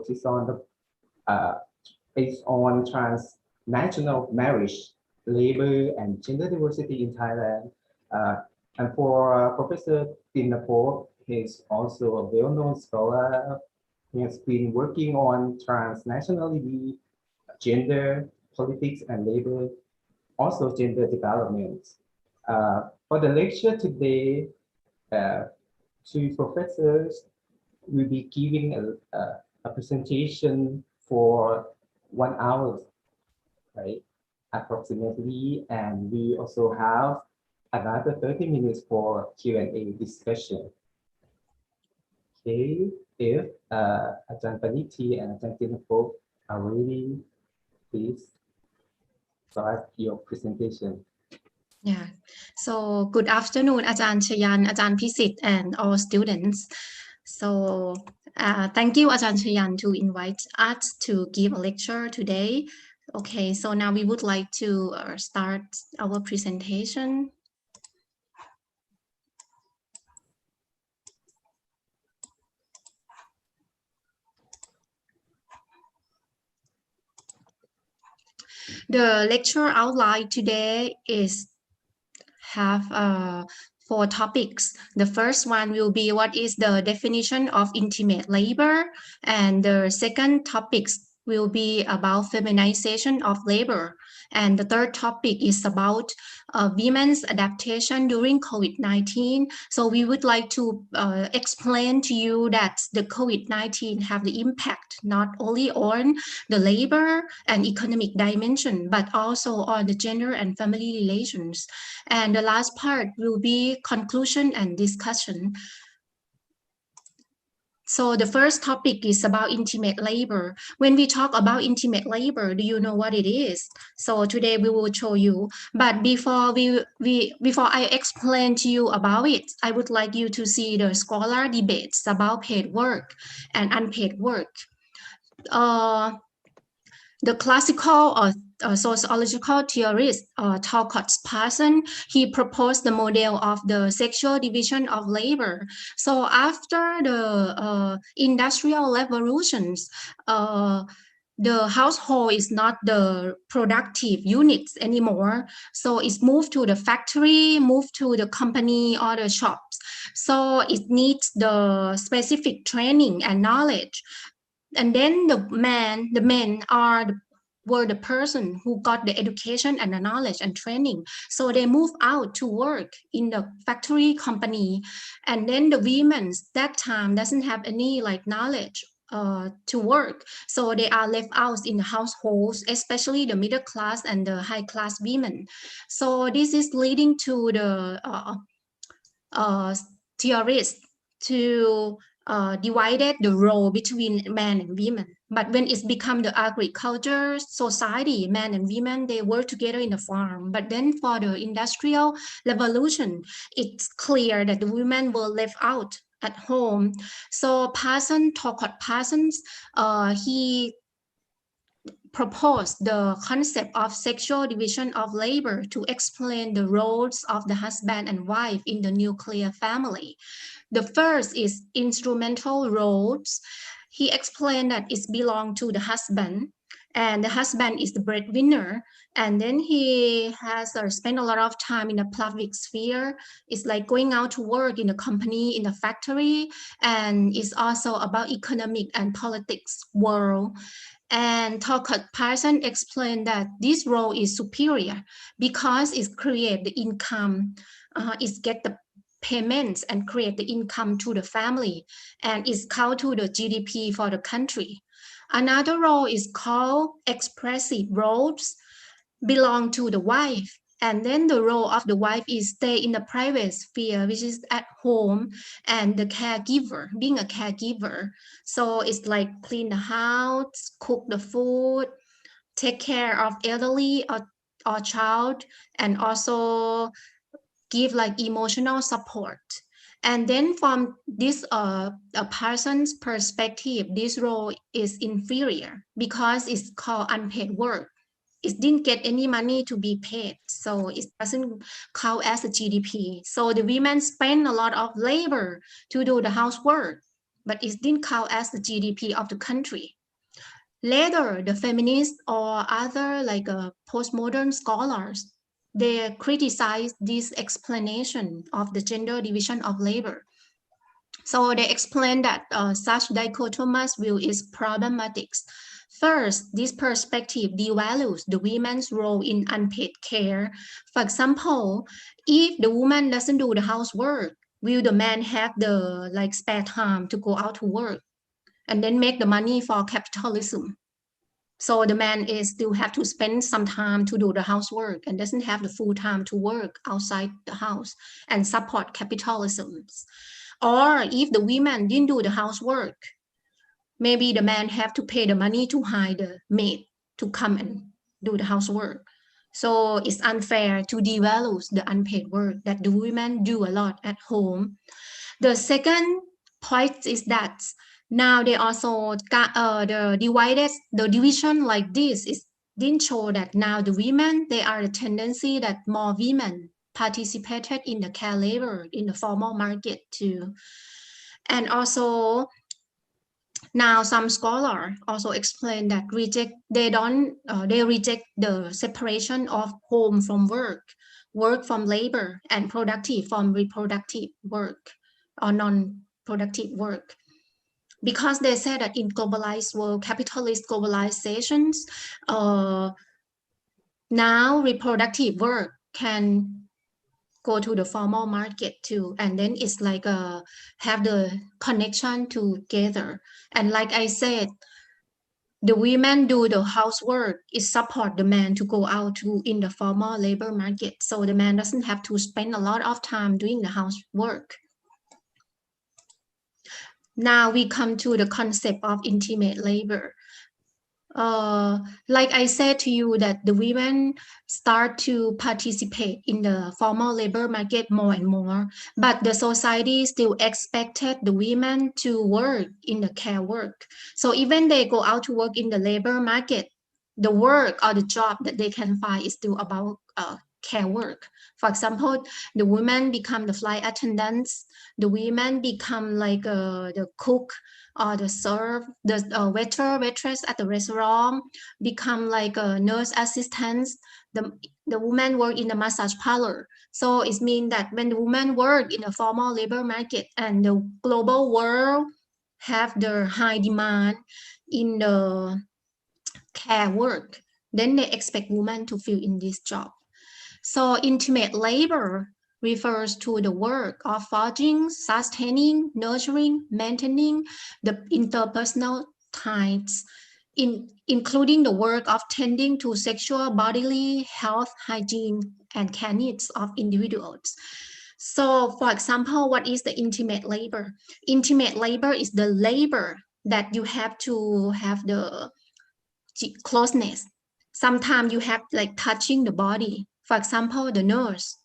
report is on transnational marriage, labor, and gender diversity in Thailand. And for Professor Tinapol, he's also a well-known scholar. He has been working on transnationality, gender, politics, and labor, also gender development. For the lecture today, two professors will be giving a presentation for 1 hour, right, approximately, and we also have another 30 minutes for Q&A discussion. Okay, if Ajahn Paniti and Ajahn Tinapol are ready, please start your presentation. Yeah, so good afternoon, Ajahn Chayan, Ajahn Pisit, and all students. So thank you, Ajahn Chayan, to invite us to give a lecture today. Okay, so now we would like to start our presentation. The lecture outline today have 4 topics. The first one will be what is the definition of intimate labor, and the second topics will be about feminization of labor, and the third topic is about women's adaptation during COVID-19. So we would like to explain to you that the COVID-19 have the impact not only on the labor and economic dimension, but also on the gender and family relations. And the last part will be conclusion and discussion. So the first topic is about intimate labor. When we talk about intimate labor, do you know what it is? So today we will show you. But before I explain to you about it, I would like you to see the scholar debates about paid work and unpaid work. The classical or sociological theorist Talcott Parson, he proposed the model of the sexual division of labor. So after the industrial revolutions, the household is not the productive units anymore. So it's moved to the factory, moved to the company or the shops. So it needs the specific training and knowledge. And then the men were the person who got the education and the knowledge and training. So they move out to work in the factory company. And then the women that time doesn't have any like knowledge to work. So they are left out in the households, especially the middle class and the high class women. So this is leading to the theorists to divided the role between men and women. But when it's become the agriculture society, men and women, they work together in the farm. But then for the industrial revolution, it's clear that the women were left out at home. So Talcott Parsons, he proposed the concept of sexual division of labor to explain the roles of the husband and wife in the nuclear family. The first is instrumental roles. He explained that it belongs to the husband, and the husband is the breadwinner. And then he has spent a lot of time in the public sphere. It's like going out to work in the company, in the factory, and it's also about economic and politics world. And Talcott Parson explained that this role is superior because it creates the income, it gets the payments and create the income to the family, and it's count to the GDP for the country. Another role is called expressive roles, belong to the wife. And then the role of the wife is stay in the private sphere, which is at home, and the caregiver, being a caregiver. So it's like clean the house, cook the food, take care of elderly or child, and also give like emotional support. And then from this a person's perspective, this role is inferior because it's called unpaid work. It didn't get any money to be paid, so it doesn't count as a GDP. So the women spend a lot of labor to do the housework, but it didn't count as the GDP of the country. Later, the feminists or other like postmodern scholars, they criticize this explanation of the gender division of labor. So they explain that such dichotomous view is problematic. First, this perspective devalues the woman's role in unpaid care. For example, if the woman doesn't do the housework, will the man have the like spare time to go out to work and then make the money for capitalism? So the man is still have to spend some time to do the housework and doesn't have the full time to work outside the house and support capitalism. Or if the women didn't do the housework, maybe the man have to pay the money to hire the maid to come and do the housework. So it's unfair to devalue the unpaid work that the women do a lot at home. The second point is that now they also got the division like this is didn't show that now the women they are a tendency that more women participated in the care labor in the formal market too. And also now some scholars also explain that they reject the separation of home from work, work from labor, and productive from reproductive work or non-productive work. Because they say that in globalized world, capitalist globalizations, now reproductive work can go to the formal market too, and then it's like have the connection together. And like I said, the women do the housework, it support the man to go out to in the formal labor market, so the man doesn't have to spend a lot of time doing the housework. Now we come to the concept of intimate labor. Like I said to you that the women start to participate in the formal labor market more and more, but the society still expected the women to work in the care work. So even they go out to work in the labor market, the work or the job that they can find is still about care work. For example, the women become the flight attendants, the women become like the cook or the serve, the waitress at the restaurant, become like a nurse assistants. The women work in the massage parlor. So it means that when the women work in the formal labor market and the global world have the high demand in the care work, then they expect women to fill in this job. So intimate labor refers to the work of forging, sustaining, nurturing, maintaining the interpersonal ties, including the work of tending to sexual, bodily, health, hygiene, and care needs of individuals. So, for example, what is the intimate labor? Intimate labor is the labor that you have to have the closeness. Sometimes you have like touching the body. For example, the nurse,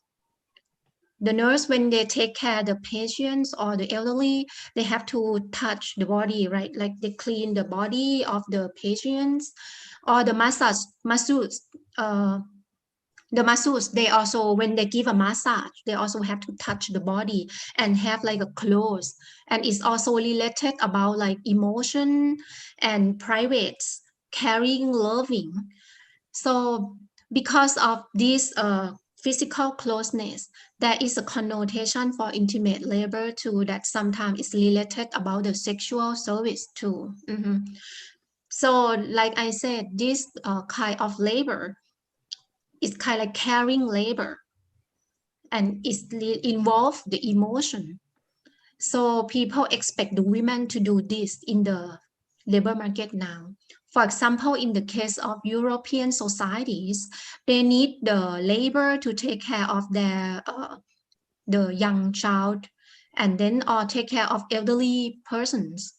when they take care of the patients or the elderly, they have to touch the body, right? Like they clean the body of the patients. Or the masseuse, they also, when they give a massage, they also have to touch the body and have like a clothes. And it's also related about like emotion and private, caring, loving. So because of this physical closeness, there is a connotation for intimate labor too that sometimes is related about the sexual service too. So like I said, this kind of labor is kind of like caring labor and it involves the emotion. So people expect the women to do this in the labor market now. For example, in the case of European societies, they need the labor to take care of their the young child and then or take care of elderly persons.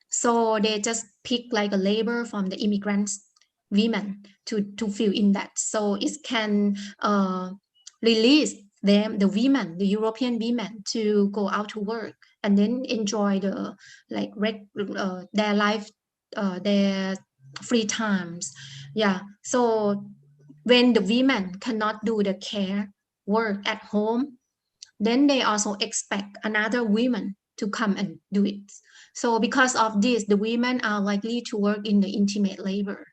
So they just pick like a labor from the immigrants women to fill in that. So it can release them, the women, the European women, to go out to work and then enjoy the like their life, their free times. Yeah. So when the women cannot do the care work at home, then they also expect another women to come and do it. So because of this, the women are likely to work in the intimate labor.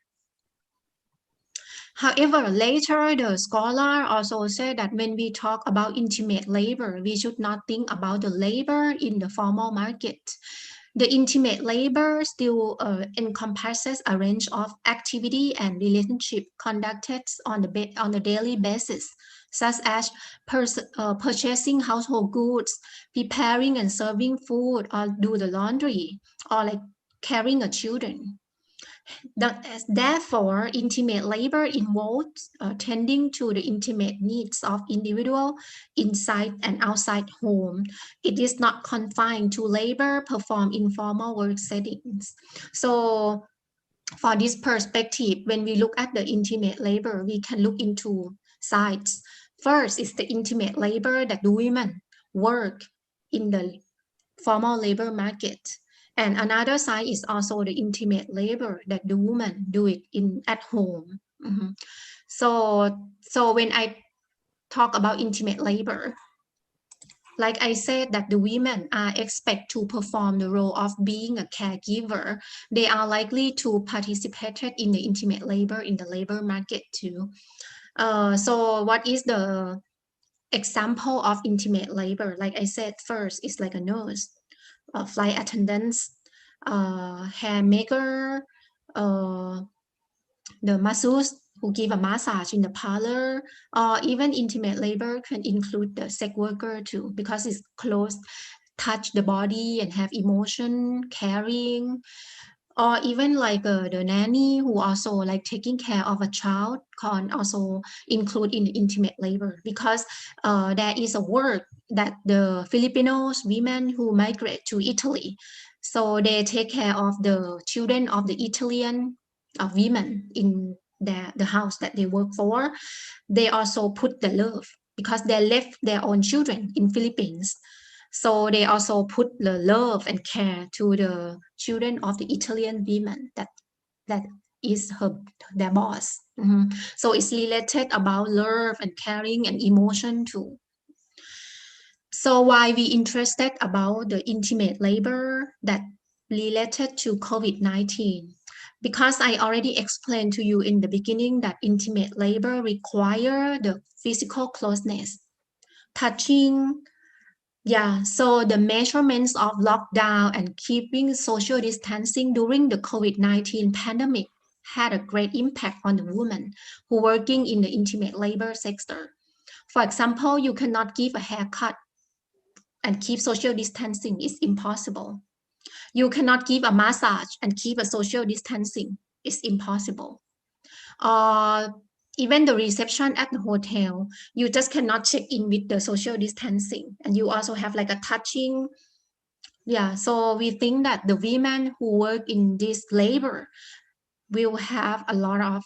However, later the scholar also said that when we talk about intimate labor, we should not think about the labor in the formal market. The intimate labor still encompasses a range of activity and relationship conducted on the daily basis, such as purchasing household goods, preparing and serving food, or do the laundry, or like caring a children. Therefore, intimate labor involves tending to the intimate needs of individual inside and outside home. It is not confined to labor performed in formal work settings. So for this perspective, when we look at the intimate labor, we can look into sides. First is the intimate labor that the women work in the formal labor market. And another side is also the intimate labor that the woman do it at home. So when I talk about intimate labor, like I said, that the women are expected to perform the role of being a caregiver. They are likely to participate in the intimate labor in the labor market too. So what is the example of intimate labor? Like I said, first is like a nurse, flight attendants, hair maker, the masseuse who give a massage in the parlor, or even intimate labor can include the sex worker too, because it's close, touch the body and have emotion, caring, or even like the nanny who also like taking care of a child can also include in intimate labor, because there is a work that the Filipinos women who migrate to Italy, so they take care of the children of the Italian women in the house that they work for. They also put the love because they left their own children in Philippines. So they also put the love and care to the children of the Italian women that is their boss. So it's related about love and caring and emotion too. So why we interested about the intimate labor that related to COVID-19? Because I already explained to you in the beginning that intimate labor require the physical closeness, touching. Yeah, so the measurements of lockdown and keeping social distancing during the COVID-19 pandemic had a great impact on the women who working in the intimate labor sector. For example, you cannot give a haircut and keep social distancing. It's impossible. You cannot give a massage and keep a social distancing. It's impossible. Even the reception at the hotel, you just cannot check in with the social distancing, and you also have like a touching. Yeah, so we think that the women who work in this labor will have a lot of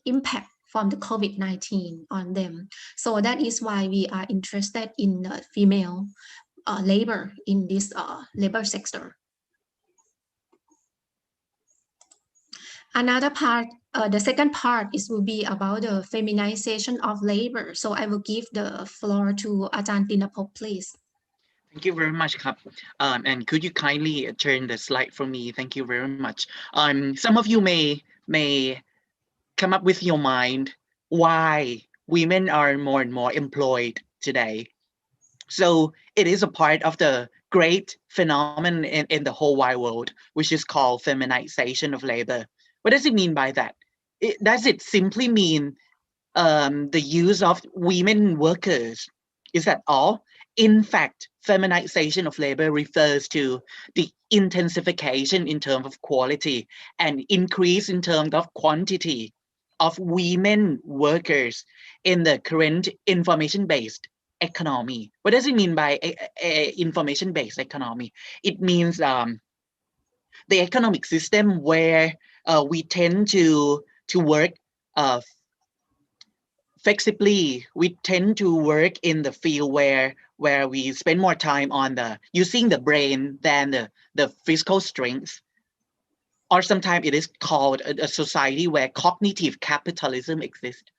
impact from the COVID-19 on them. So that is why we are interested in female labor in this labor sector. Another part, the second part will be about the feminization of labor. So I will give the floor to Ajahn Tinapop, please. Thank you very much, Kap. And could you kindly turn the slide for me? Thank you very much. Some of you may come up with your mind why women are more and more employed today. So it is a part of the great phenomenon in the whole wide world, which is called feminization of labor. What does it mean by that? Does it simply mean the use of women workers? Is that all? In fact, feminization of labor refers to the intensification in terms of quality and increase in terms of quantity of women workers in the current information-based economy. What does it mean by information-based economy? It means the economic system where we tend to work flexibly. We tend to work in the field where we spend more time on using the brain than the physical strength. Or sometimes it is called a society where cognitive capitalism exists.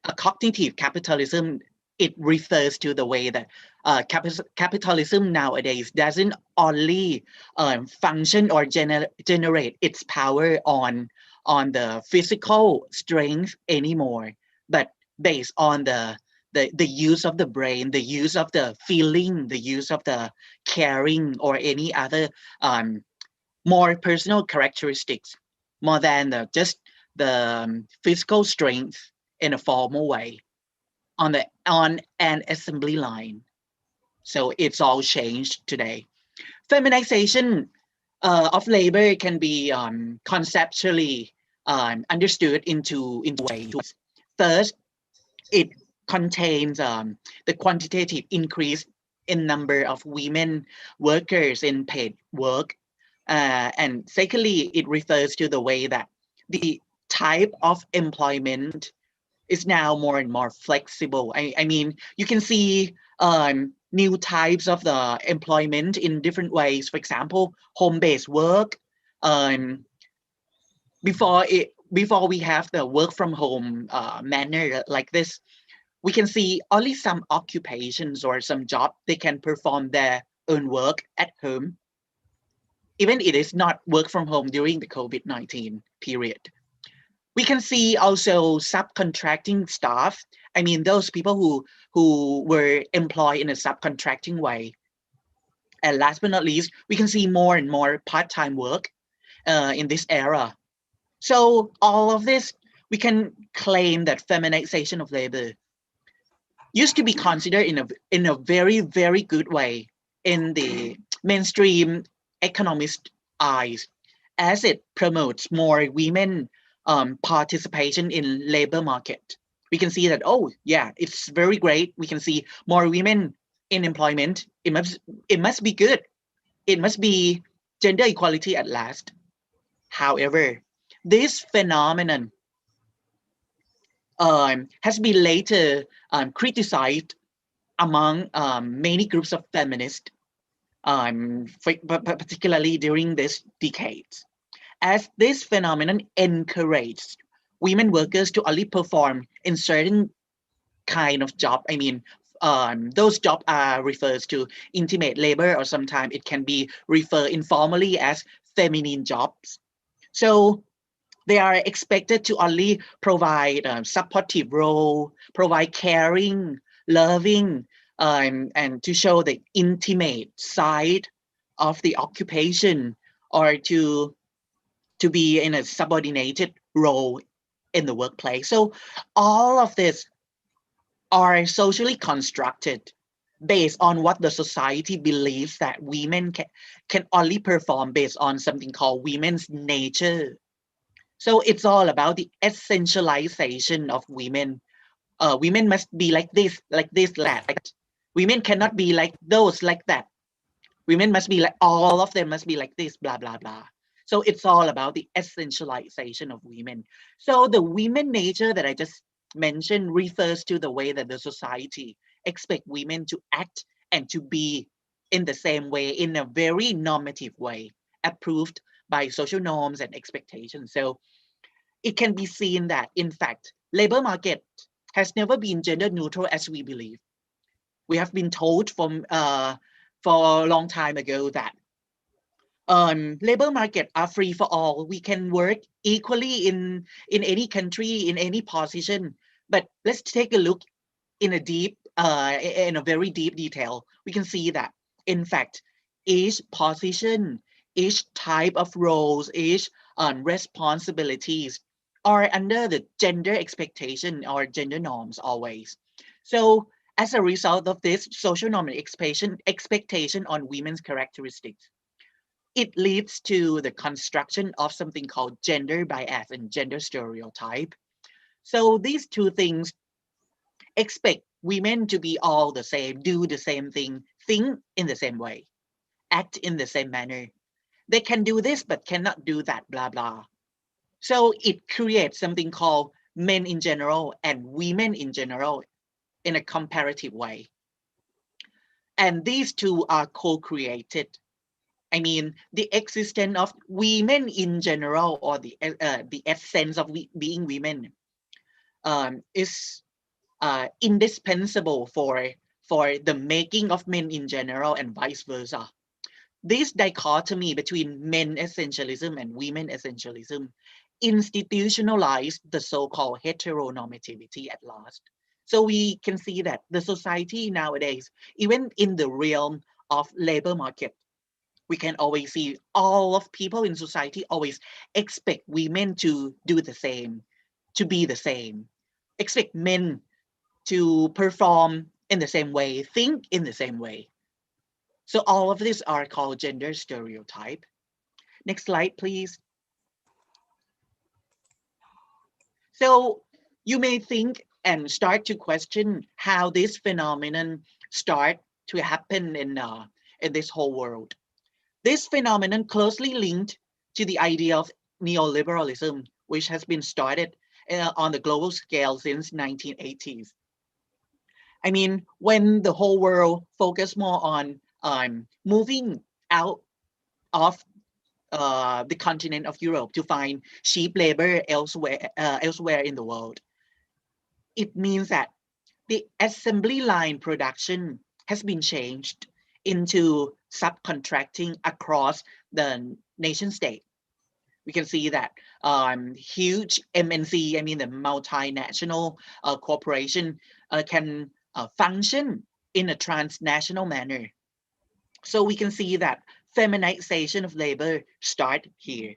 A cognitive capitalism it refers to the way that capitalism nowadays doesn't only function or generate its power on the physical strength anymore, but based on the use of the brain, the use of the feeling, the use of the caring, or any other more personal characteristics, more than just the physical strength in a formal way on an assembly line. So it's all changed today. Feminization of labor can be conceptually understood into ways. First, it contains the quantitative increase in number of women workers in paid work. And secondly, it refers to the way that the type of employment is now more and more flexible. I mean, you can see new types of the employment in different ways. For example, home-based work. Before we have the work from home manner like this, we can see only some occupations or some job they can perform their own work at home. Even it is not work from home during the COVID-19 period. We can see also subcontracting staff. I mean, those people who were employed in a subcontracting way. And last but not least, we can see more and more part-time work in this era. So all of this, we can claim that feminization of labor used to be considered in a very, very good way in the mainstream economist eyes, as it promotes more women participation in labor market. We can see that, oh yeah, it's very great. We can see more women in employment. It must be good. It must be gender equality at last. However, this phenomenon has been later criticized among many groups of feminists, particularly during this decade, as this phenomenon encouraged women workers to only perform in certain kind of job. I mean, those jobs are refers to intimate labor, or sometimes it can be referred informally as feminine jobs. So they are expected to only provide supportive role, provide caring, loving, and to show the intimate side of the occupation, or to be in a subordinated role in the workplace. So all of this are socially constructed based on what the society believes that women can only perform based on something called women's nature. So it's all about the essentialization of women. Women must be like this, like that. Women cannot be like those, like that. Women must be like, all of them must be like this, blah, blah, blah. So it's all about the essentialization of women. So the women nature that I just mentioned refers to the way that the society expect women to act and to be in the same way, in a very normative way, approved by social norms and expectations. So it can be seen that, in fact, labor market has never been gender neutral as we believe. We have been told for a long time ago that labor market are free for all. We can work equally in any country, in any position. But let's take a look in a very deep detail. We can see that, in fact, each position, each type of roles, each responsibilities are under the gender expectation or gender norms always. So as a result of this social norm expectation on women's characteristics, it leads to the construction of something called gender bias and gender stereotype. So these two things expect women to be all the same, do the same thing, think in the same way, act in the same manner. They can do this, but cannot do that, blah, blah. So it creates something called men in general and women in general in a comparative way. And these two are co-created. I mean, the existence of women in general, or the essence of being women, is indispensable for the making of men in general and vice versa. This dichotomy between men essentialism and women essentialism institutionalized the so-called heteronormativity at last. So we can see that the society nowadays, even in the realm of labor market, we can always see all of people in society always expect women to do the same, to be the same, expect men to perform in the same way, think in the same way. So all of these are called gender stereotype. Next slide, please. So you may think and start to question how this phenomenon start to happen in this whole world. This phenomenon closely linked to the idea of neoliberalism, which has been started on the global scale since 1980s. I mean, when the whole world focused more on moving out of the continent of Europe to find cheap labor elsewhere in the world, it means that the assembly line production has been changed into subcontracting across the nation state. We can see that huge MNC, I mean the multinational corporation, can function in a transnational manner. So we can see that feminization of labor start here.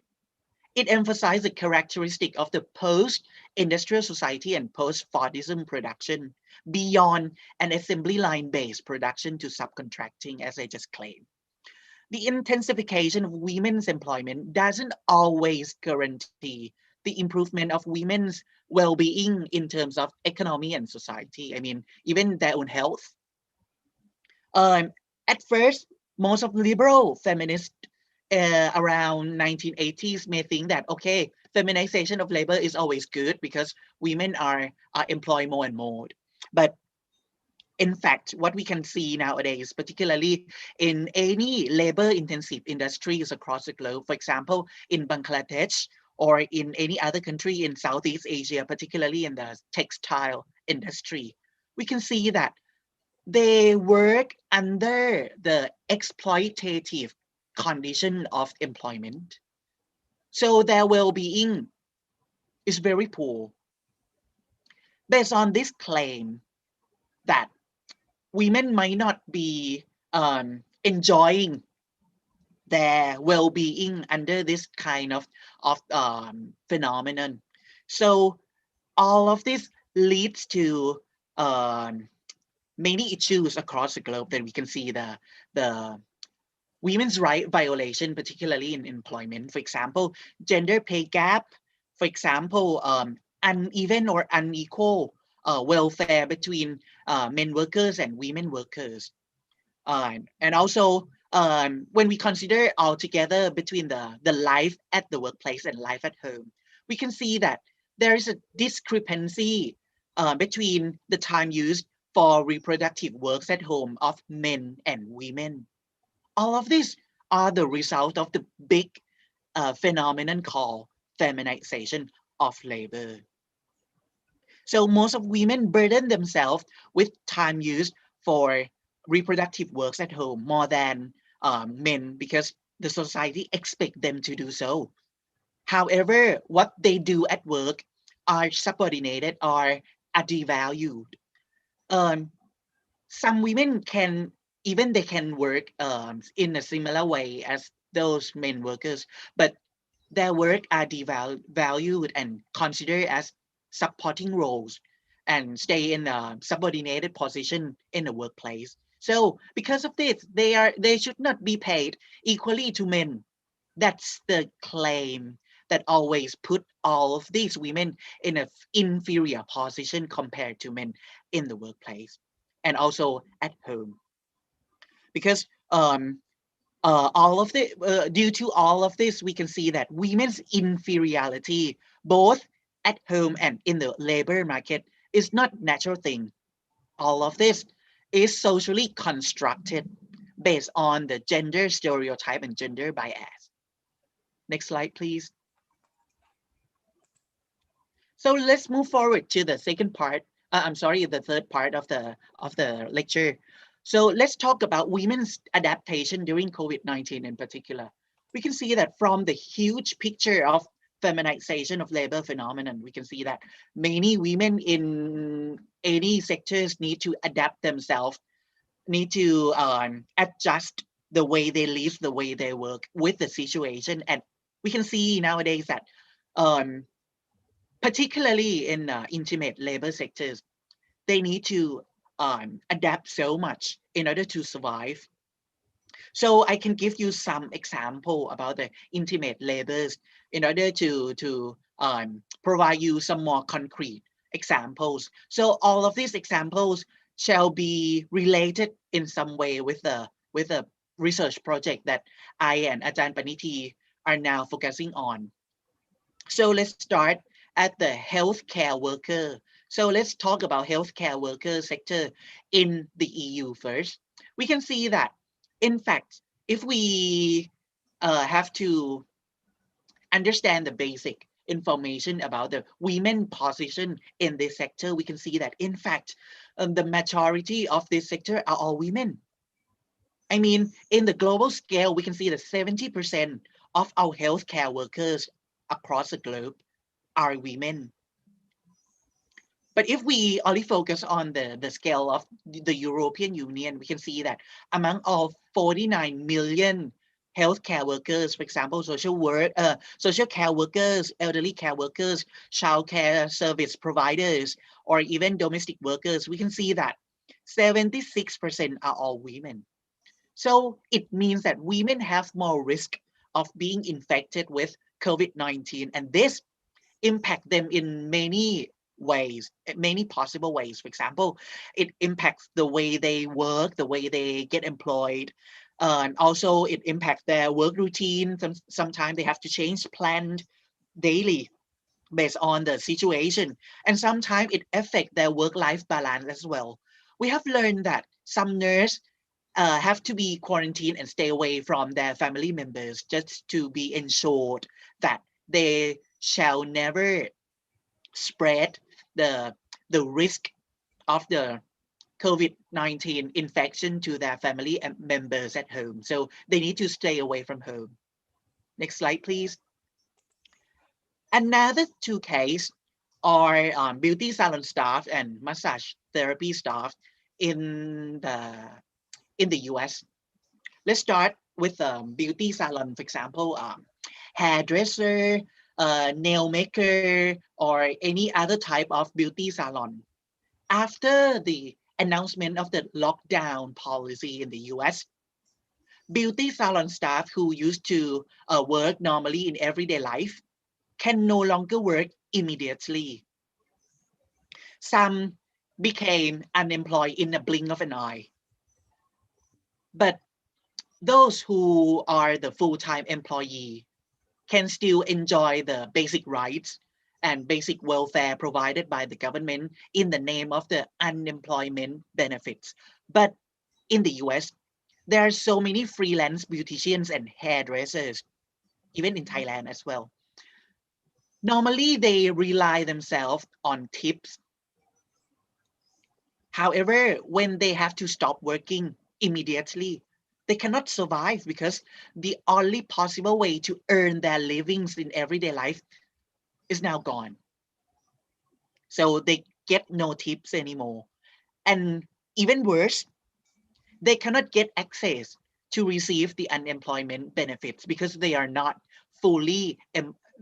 It emphasized the characteristic of the post-industrial society and post-Fordism production beyond an assembly line-based production to subcontracting, as I just claimed. The intensification of women's employment doesn't always guarantee the improvement of women's well-being in terms of economy and society. I mean, even their own health. At first, most of liberal feminists around 1980s may think that, okay, feminization of labor is always good because women are employed more and more. But in fact, what we can see nowadays, particularly in any labor-intensive industries across the globe, for example, in Bangladesh or in any other country in Southeast Asia, particularly in the textile industry, we can see that they work under the exploitative condition of employment. So their well-being is very poor. Based on this claim that women might not be enjoying their well-being under this kind of phenomenon. So all of this leads to many issues across the globe that we can see the women's right violation, particularly in employment. For example, gender pay gap. For example, uneven or unequal welfare between men workers and women workers. And also, when we consider altogether between the life at the workplace and life at home, we can see that there is a discrepancy between the time used for reproductive works at home of men and women. All of these are the result of the big phenomenon called feminization of labor. So most of women burden themselves with time used for reproductive works at home more than men because the society expects them to do so. However, what they do at work are subordinated or are devalued. Some women can they can work in a similar way as those men workers, but their work are devalued and considered as supporting roles and stay in a subordinated position in the workplace. So because of this, they should not be paid equally to men. That's the claim that always put all of these women in an inferior position compared to men in the workplace and also at home. Because due to all of this, we can see that women's inferiority, both at home and in the labor market, is not natural thing. All of this is socially constructed based on the gender stereotype and gender bias. Next slide, please. So let's move forward to the second part, I'm sorry, the third part of the lecture. So let's talk about women's adaptation during COVID-19 in particular. We can see that from the huge picture of feminization of labor phenomenon, we can see that many women in any sectors need to adapt themselves, need to adjust the way they live, the way they work with the situation. And we can see nowadays that um, particularly in intimate labor sectors, they need to adapt so much in order to survive. So I can give you some example about the intimate labors in order to provide you some more concrete examples. So all of these examples shall be related in some way with the research project that I and Ajahn Paniti are now focusing on. So let's start at the healthcare worker. So let's talk about healthcare worker sector in the EU first. We can see that, in fact, if we have to understand the basic information about the women position in this sector, we can see that, in fact, the majority of this sector are all women. I mean, in the global scale, we can see that 70% of our healthcare workers across the globe are women. But if we only focus on the scale of the European Union, we can see that among all 49 million healthcare workers, for example, social care workers, elderly care workers, child care service providers, or even domestic workers, we can see that 76% are all women. So it means that women have more risk of being infected with COVID-19, and this impact them in many ways, many possible ways. For example, it impacts the way they work, the way they get employed. And also it impacts their work routine. Sometimes they have to change plan daily based on the situation. And sometimes it affects their work-life balance as well. We have learned that some nurses have to be quarantined and stay away from their family members just to be ensured that they shall never spread the risk of the COVID-19 infection to their family members at home. So they need to stay away from home. Next slide, please. Another two cases are beauty salon staff and massage therapy staff in the US. Let's start with beauty salon, for example, hairdresser, nail maker, or any other type of beauty salon. After the announcement of the lockdown policy in the US, beauty salon staff who used to work normally in everyday life can no longer work immediately. Some became unemployed in a blink of an eye. But those who are the full-time employee can still enjoy the basic rights and basic welfare provided by the government in the name of the unemployment benefits. But in the US, there are so many freelance beauticians and hairdressers, even in Thailand as well. Normally, they rely themselves on tips. However, when they have to stop working immediately, they cannot survive because the only possible way to earn their livings in everyday life is now gone. So they get no tips anymore. And even worse, they cannot get access to receive the unemployment benefits because they are not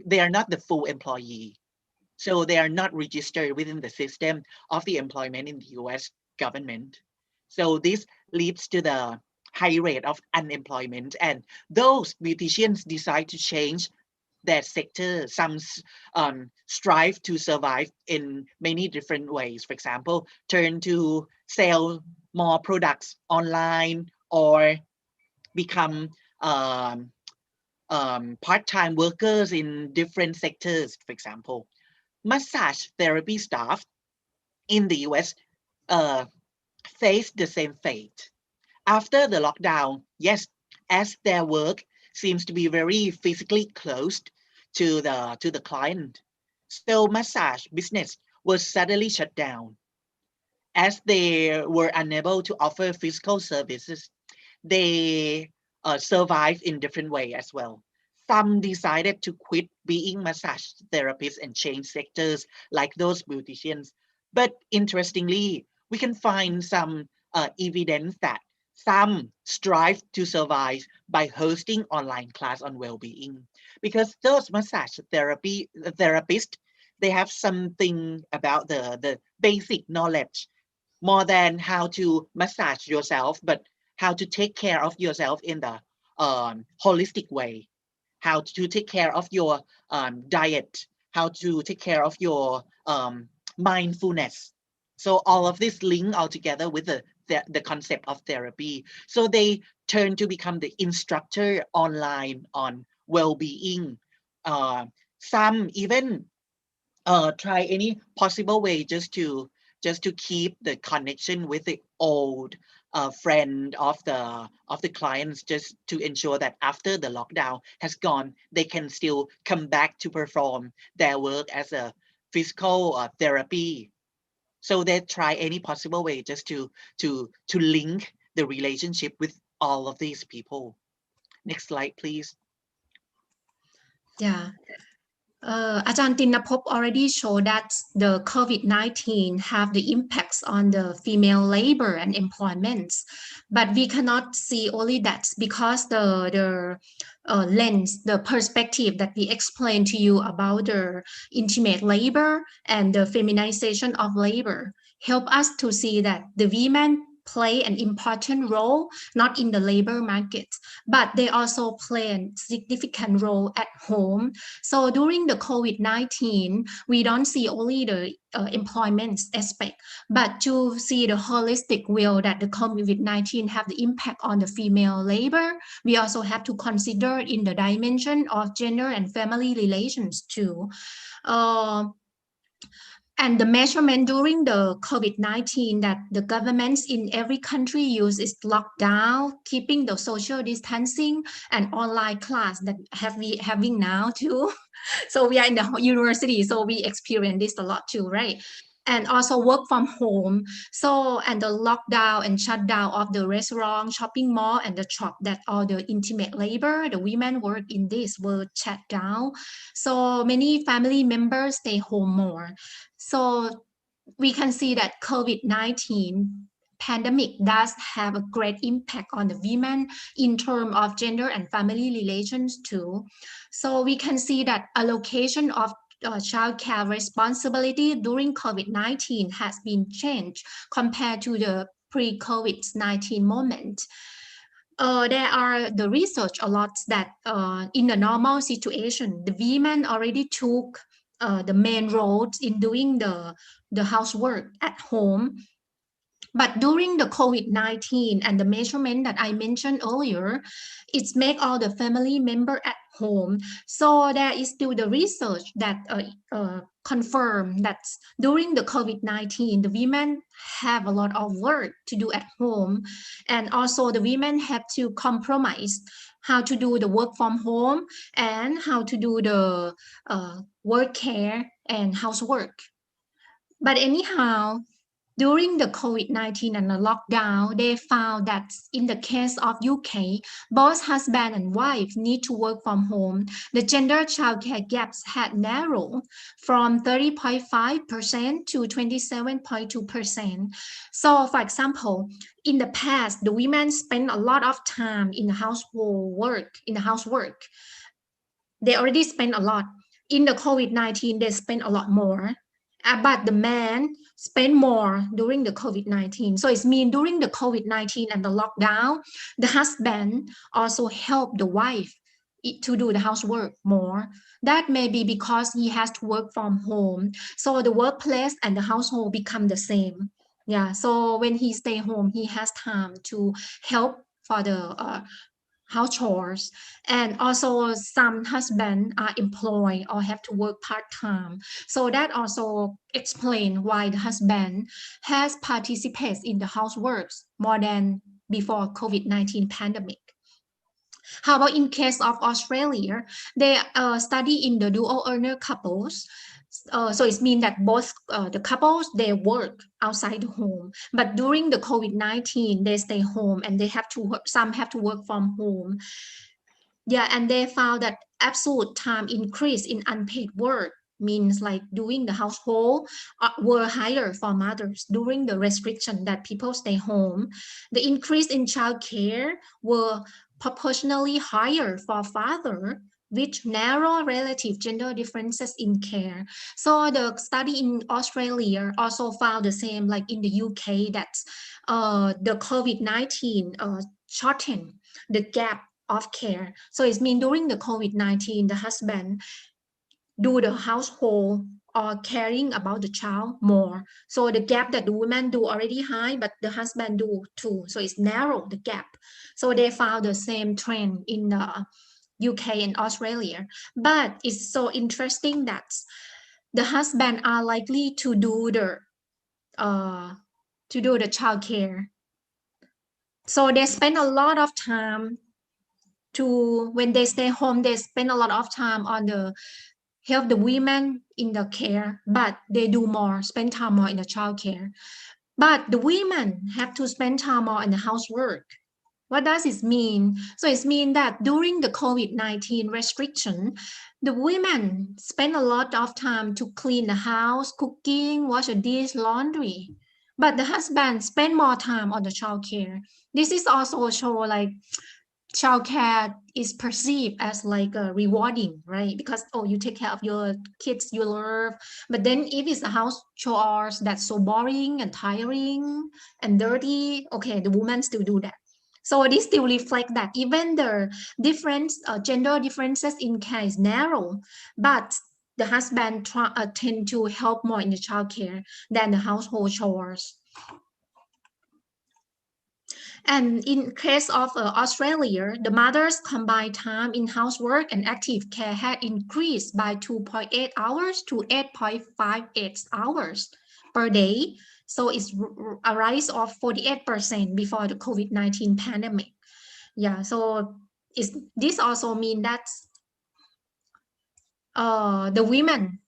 they are not the full employee. So they are not registered within the system of the employment in the US government. So this leads to the high rate of unemployment, and those beauticians decide to change their sector. Some strive to survive in many different ways. For example, turn to sell more products online or become part-time workers in different sectors. For example, massage therapy staff in the US face the same fate. After the lockdown, yes, as their work seems to be very physically close to the client, so massage business was suddenly shut down. as they were unable to offer physical services, they survive in different way as well. Some decided to quit being massage therapists and change sectors like those beauticians. But interestingly, we can find some evidence that some strive to survive by hosting online class on well-being, because those massage therapists, they have something about the basic knowledge more than how to massage yourself, but how to take care of yourself in the holistic way, how to take care of your diet, how to take care of your mindfulness. So all of this link all together with the concept of therapy. So they turn to become the instructor online on well-being. Some even try any possible way just to keep the connection with the old friend of the clients, just to ensure that after the lockdown has gone, they can still come back to perform their work as a physical therapy. So they try any possible way just to link the relationship with all of these people. Next slide, please. Yeah. Ajahn Tinapop already showed that the COVID-19 have the impacts on the female labor and employment, but we cannot see only that, because the lens, the perspective that we explained to you about the intimate labor and the feminization of labor help us to see that the women play an important role, not in the labor market, but they also play a significant role at home. So during the COVID-19, we don't see only the employment aspect, but to see the holistic view that the COVID-19 have the impact on the female labor, we also have to consider in the dimension of gender and family relations too. And the measurement during the COVID-19 that the governments in every country use is lockdown, keeping the social distancing, and online class that we having now too. So we are in the university, so we experience this a lot too, right? And also work from home. So, and the lockdown and shutdown of the restaurant, shopping mall, and the shop, that all the intimate labor, the women work in this were shut down. So many family members stay home more. So we can see that COVID-19 pandemic does have a great impact on the women in terms of gender and family relations too. So we can see that allocation of child care responsibility during COVID-19 has been changed compared to the pre-COVID-19 moment. There are the research a lot that in a normal situation, the women already took the main roles in doing the housework at home. But during the COVID-19 and the measurement that I mentioned earlier, it's make all the family member at home. So there is still the research that confirm that during the COVID-19, the women have a lot of work to do at home. And also the women have to compromise how to do the work from home and how to do the work care and housework. But anyhow, during the COVID-19 and the lockdown, they found that in the case of UK, both husband and wife need to work from home. The gender childcare gaps had narrowed from 30.5% to 27.2%. So, for example, in the past, the women spent a lot of time in the housework. They already spent a lot. In the COVID-19, they spent a lot more. But the man spend more during the COVID-19. So it means during the COVID-19 and the lockdown, the husband also helped the wife to do the housework more. That may be because he has to work from home. So the workplace and the household become the same. Yeah, so when he stay home, he has time to help for the house chores. And also some husbands are employed or have to work part-time. So that also explains why the husband has participated in the houseworks more than before COVID-19 pandemic. How about in case of Australia, they study in the dual earner couples. So it means that both the couples, they work outside the home, but during the COVID-19, they stay home and they have to work, some have to work from home. Yeah, and they found that absolute time increase in unpaid work means like doing the household were higher for mothers during the restriction that people stay home. The increase in childcare were proportionally higher for father, which narrow relative gender differences in care. So the study in Australia also found the same, like in the UK, that the COVID-19 shortened the gap of care. So it means during the COVID-19, the husband do the household or caring about the child more. So the gap that the woman do already high, but the husband do too. So it's narrow the gap. So they found the same trend in the UK and Australia. But it's so interesting that the husband are likely to do the child care. So they spend a lot of time when they stay home, they spend a lot of time on the help the women in the care, but they spend time more in the child care. But the women have to spend time more in the housework. What does it mean? So it means that during the COVID-19 restriction, the women spend a lot of time to clean the house, cooking, wash the dish, laundry. But the husband spend more time on the child care. This is also show like childcare is perceived as like rewarding, right? Because you take care of your kids you love, but then if it's a house chores that's so boring and tiring and dirty, okay, the woman still do that. So this still reflect that even the difference gender differences in care is narrow, but the husband tend to help more in the childcare than the household chores. And in case of Australia, the mother's combined time in housework and active care had increased by 2.8 hours to 8.58 hours per day. So it's a rise of 48% before the COVID-19 pandemic. Yeah, so this also means that the women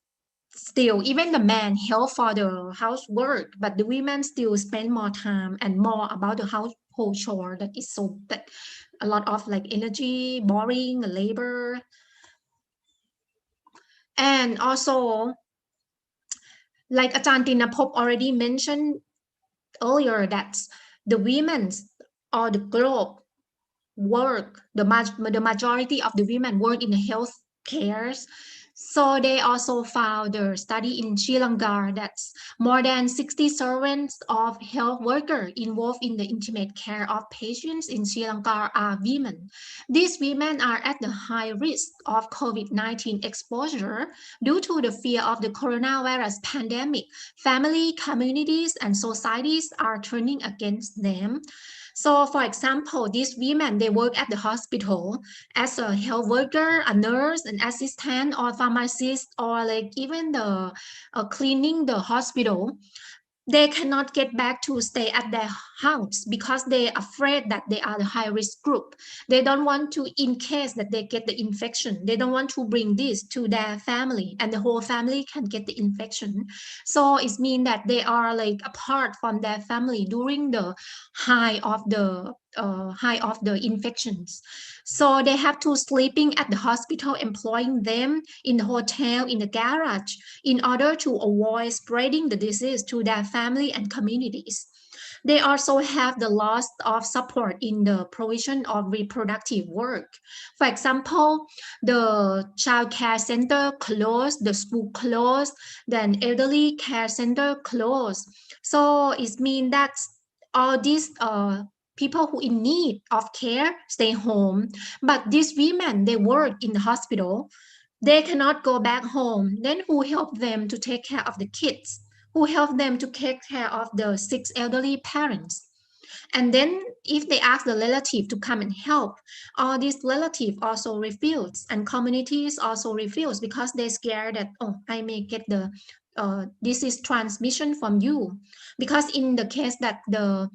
still, even the man help for the housework, but the women still spend more time and more about the household chore that is so that a lot of like energy, boring, labor. And also, like Ajahn Tinapop already mentioned earlier, that the women or the globe work, the majority of the women work in the health cares. So they also found the study in Sri Lanka that more than 60 servants of health workers involved in the intimate care of patients in Sri Lanka are women. These women are at the high risk of COVID-19 exposure due to the fear of the coronavirus pandemic. Family, communities, and societies are turning against them. So for example, these women, they work at the hospital as a health worker, a nurse, an assistant, or pharmacist, or like even the cleaning the hospital. They cannot get back to stay at their house because they're afraid that they are the high risk group. They don't want to, in case that they get the infection, they don't want to bring this to their family and the whole family can get the infection. So it means that they are like apart from their family during the high of the infections. So they have to sleeping at the hospital, employing them in the hotel, in the garage, in order to avoid spreading the disease to their family and communities. They also have the loss of support in the provision of reproductive work. For example, the child care center closed, the school closed, then elderly care center closed. So it means that all these people who in need of care stay home, but these women, they work in the hospital, they cannot go back home. Then who help them to take care of the kids? Who help them to take care of the sick elderly parents? And then if they ask the relative to come and help, all these relatives also refuse, and communities also refuse because they're scared that, I may get the disease transmission from you, because in the case that the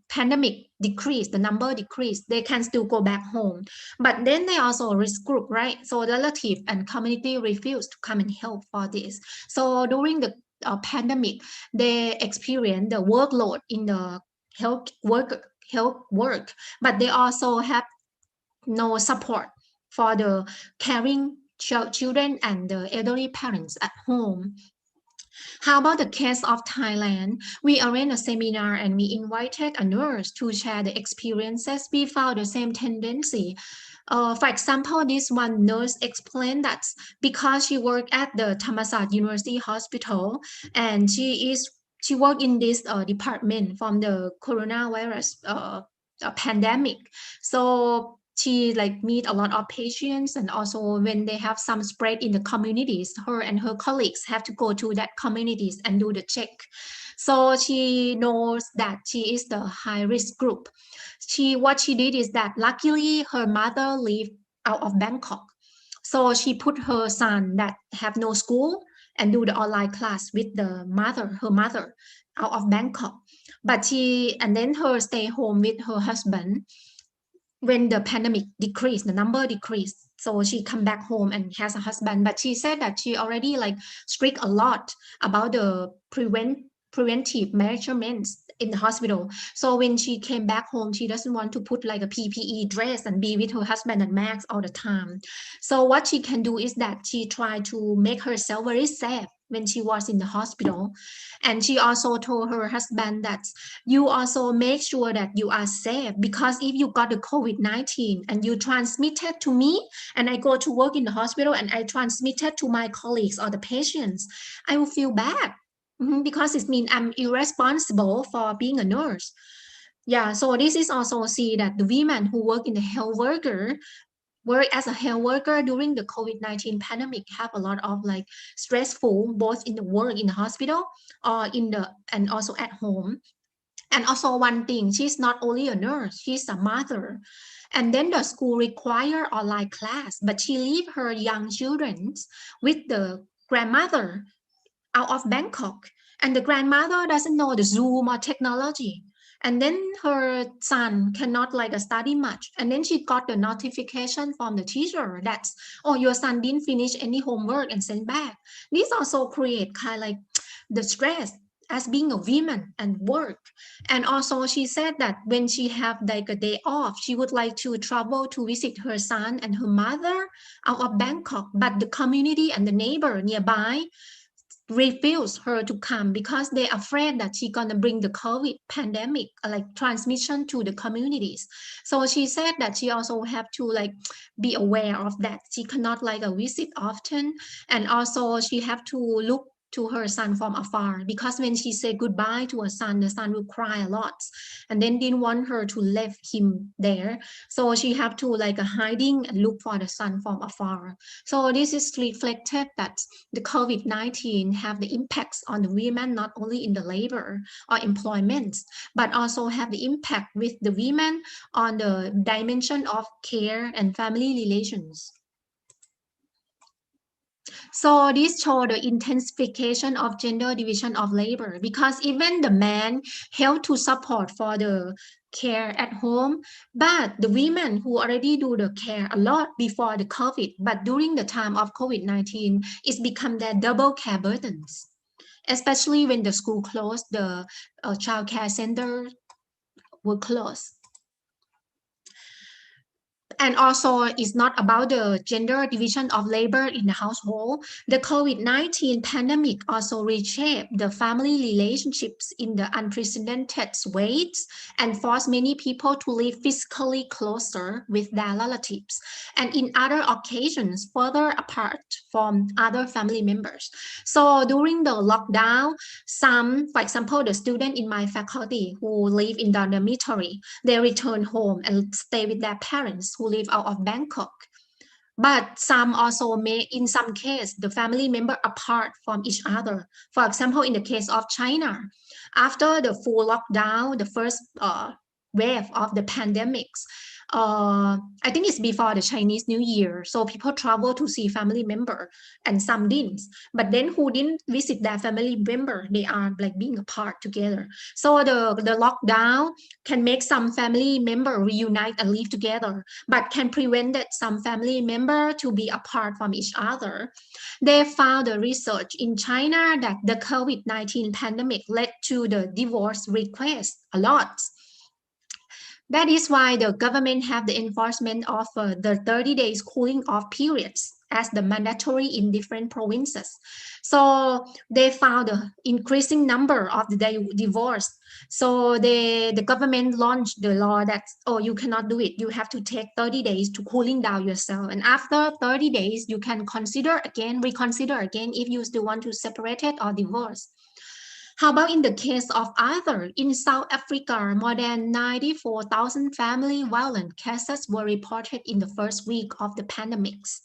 pandemic decrease, the number decrease, they can still go back home, but then they also risk group, right? So relative and community refuse to come and help for this. So during the pandemic, they experience the workload in the health work, but they also have no support for the caring children and the elderly parents at home. How about the case of Thailand? We arranged a seminar and we invited a nurse to share the experiences. We found the same tendency. For example, this one nurse explained that because she worked at the Thammasat University Hospital and she worked in this department from the coronavirus pandemic. So she like meet a lot of patients, and also when they have some spread in the communities, her and her colleagues have to go to that communities and do the check. So she knows that she is the high risk group. What she did is that luckily her mother lived out of Bangkok. So she put her son that have no school and do the online class with her mother out of Bangkok. And then her stay home with her husband. When the pandemic decreased, the number decreased, so she come back home and has a husband. But she said that she already like strict a lot about the preventive measurements in the hospital. So when she came back home, she doesn't want to put like a PPE dress and be with her husband and mask all the time. So what she can do is that she tried to make herself very safe when she was in the hospital. And she also told her husband that you also make sure that you are safe, because if you got the COVID-19 and you transmitted to me, and I go to work in the hospital and I transmitted to my colleagues or the patients, I will feel bad. Because it means I'm irresponsible for being a nurse. Yeah, so this is also see that the women who work in the health work as a health worker during the COVID-19 pandemic have a lot of like stressful, both in the work in the hospital or and also at home. And also one thing, she's not only a nurse, she's a mother. And then the school require online class, but she leave her young children with the grandmother out of Bangkok. And the grandmother doesn't know the Zoom or technology. And then her son cannot like study much. And then she got the notification from the teacher that, oh, your son didn't finish any homework and send back. This also create kind of like the stress as being a woman and work. And also she said that when she have like a day off, she would like to travel to visit her son and her mother out of Bangkok, but the community and the neighbor nearby refuse her to come because they're afraid that she's gonna bring the COVID pandemic, like transmission to the communities. So she said that she also have to like be aware of that. She cannot like visit often, and also she have to look to her son from afar, because when she said goodbye to her son, the son will cry a lot, and then didn't want her to leave him there. So she have to like hiding and look for the son from afar. So this is reflected that the COVID-19 have the impacts on the women, not only in the labor or employment, but also have the impact with the women on the dimension of care and family relations. So this show the intensification of gender division of labor, because even the men help to support for the care at home, but the women who already do the care a lot before the COVID, but during the time of COVID-19, it's become their double care burdens, especially when the school closed, the child care center were closed. And also, it's not about the gender division of labor in the household. The COVID-19 pandemic also reshaped the family relationships in the unprecedented ways and forced many people to live physically closer with their relatives, and in other occasions, further apart from other family members. So during the lockdown, some, for example, the student in my faculty who live in the dormitory, they return home and stay with their parents who live out of Bangkok. But some also may, in some case, the family member apart from each other. For example, in the case of China, after the full lockdown, the first wave of the pandemics, I think it's before the Chinese New Year. So people travel to see family member and some didn't. But then who didn't visit their family member, they are like being apart together. So the lockdown can make some family member reunite and live together, but can prevent that some family member to be apart from each other. They found the research in China that the COVID-19 pandemic led to the divorce request a lot. That is why the government have the enforcement of the 30 days cooling off periods as the mandatory in different provinces. So they found the increasing number of the divorce. So the government launched the law that, oh, you cannot do it. You have to take 30 days to cooling down yourself. And after 30 days, you can reconsider again if you still want to separate it or divorce. How about in the case of other? In South Africa, more than 94,000 family violence cases were reported in the first week of the pandemics.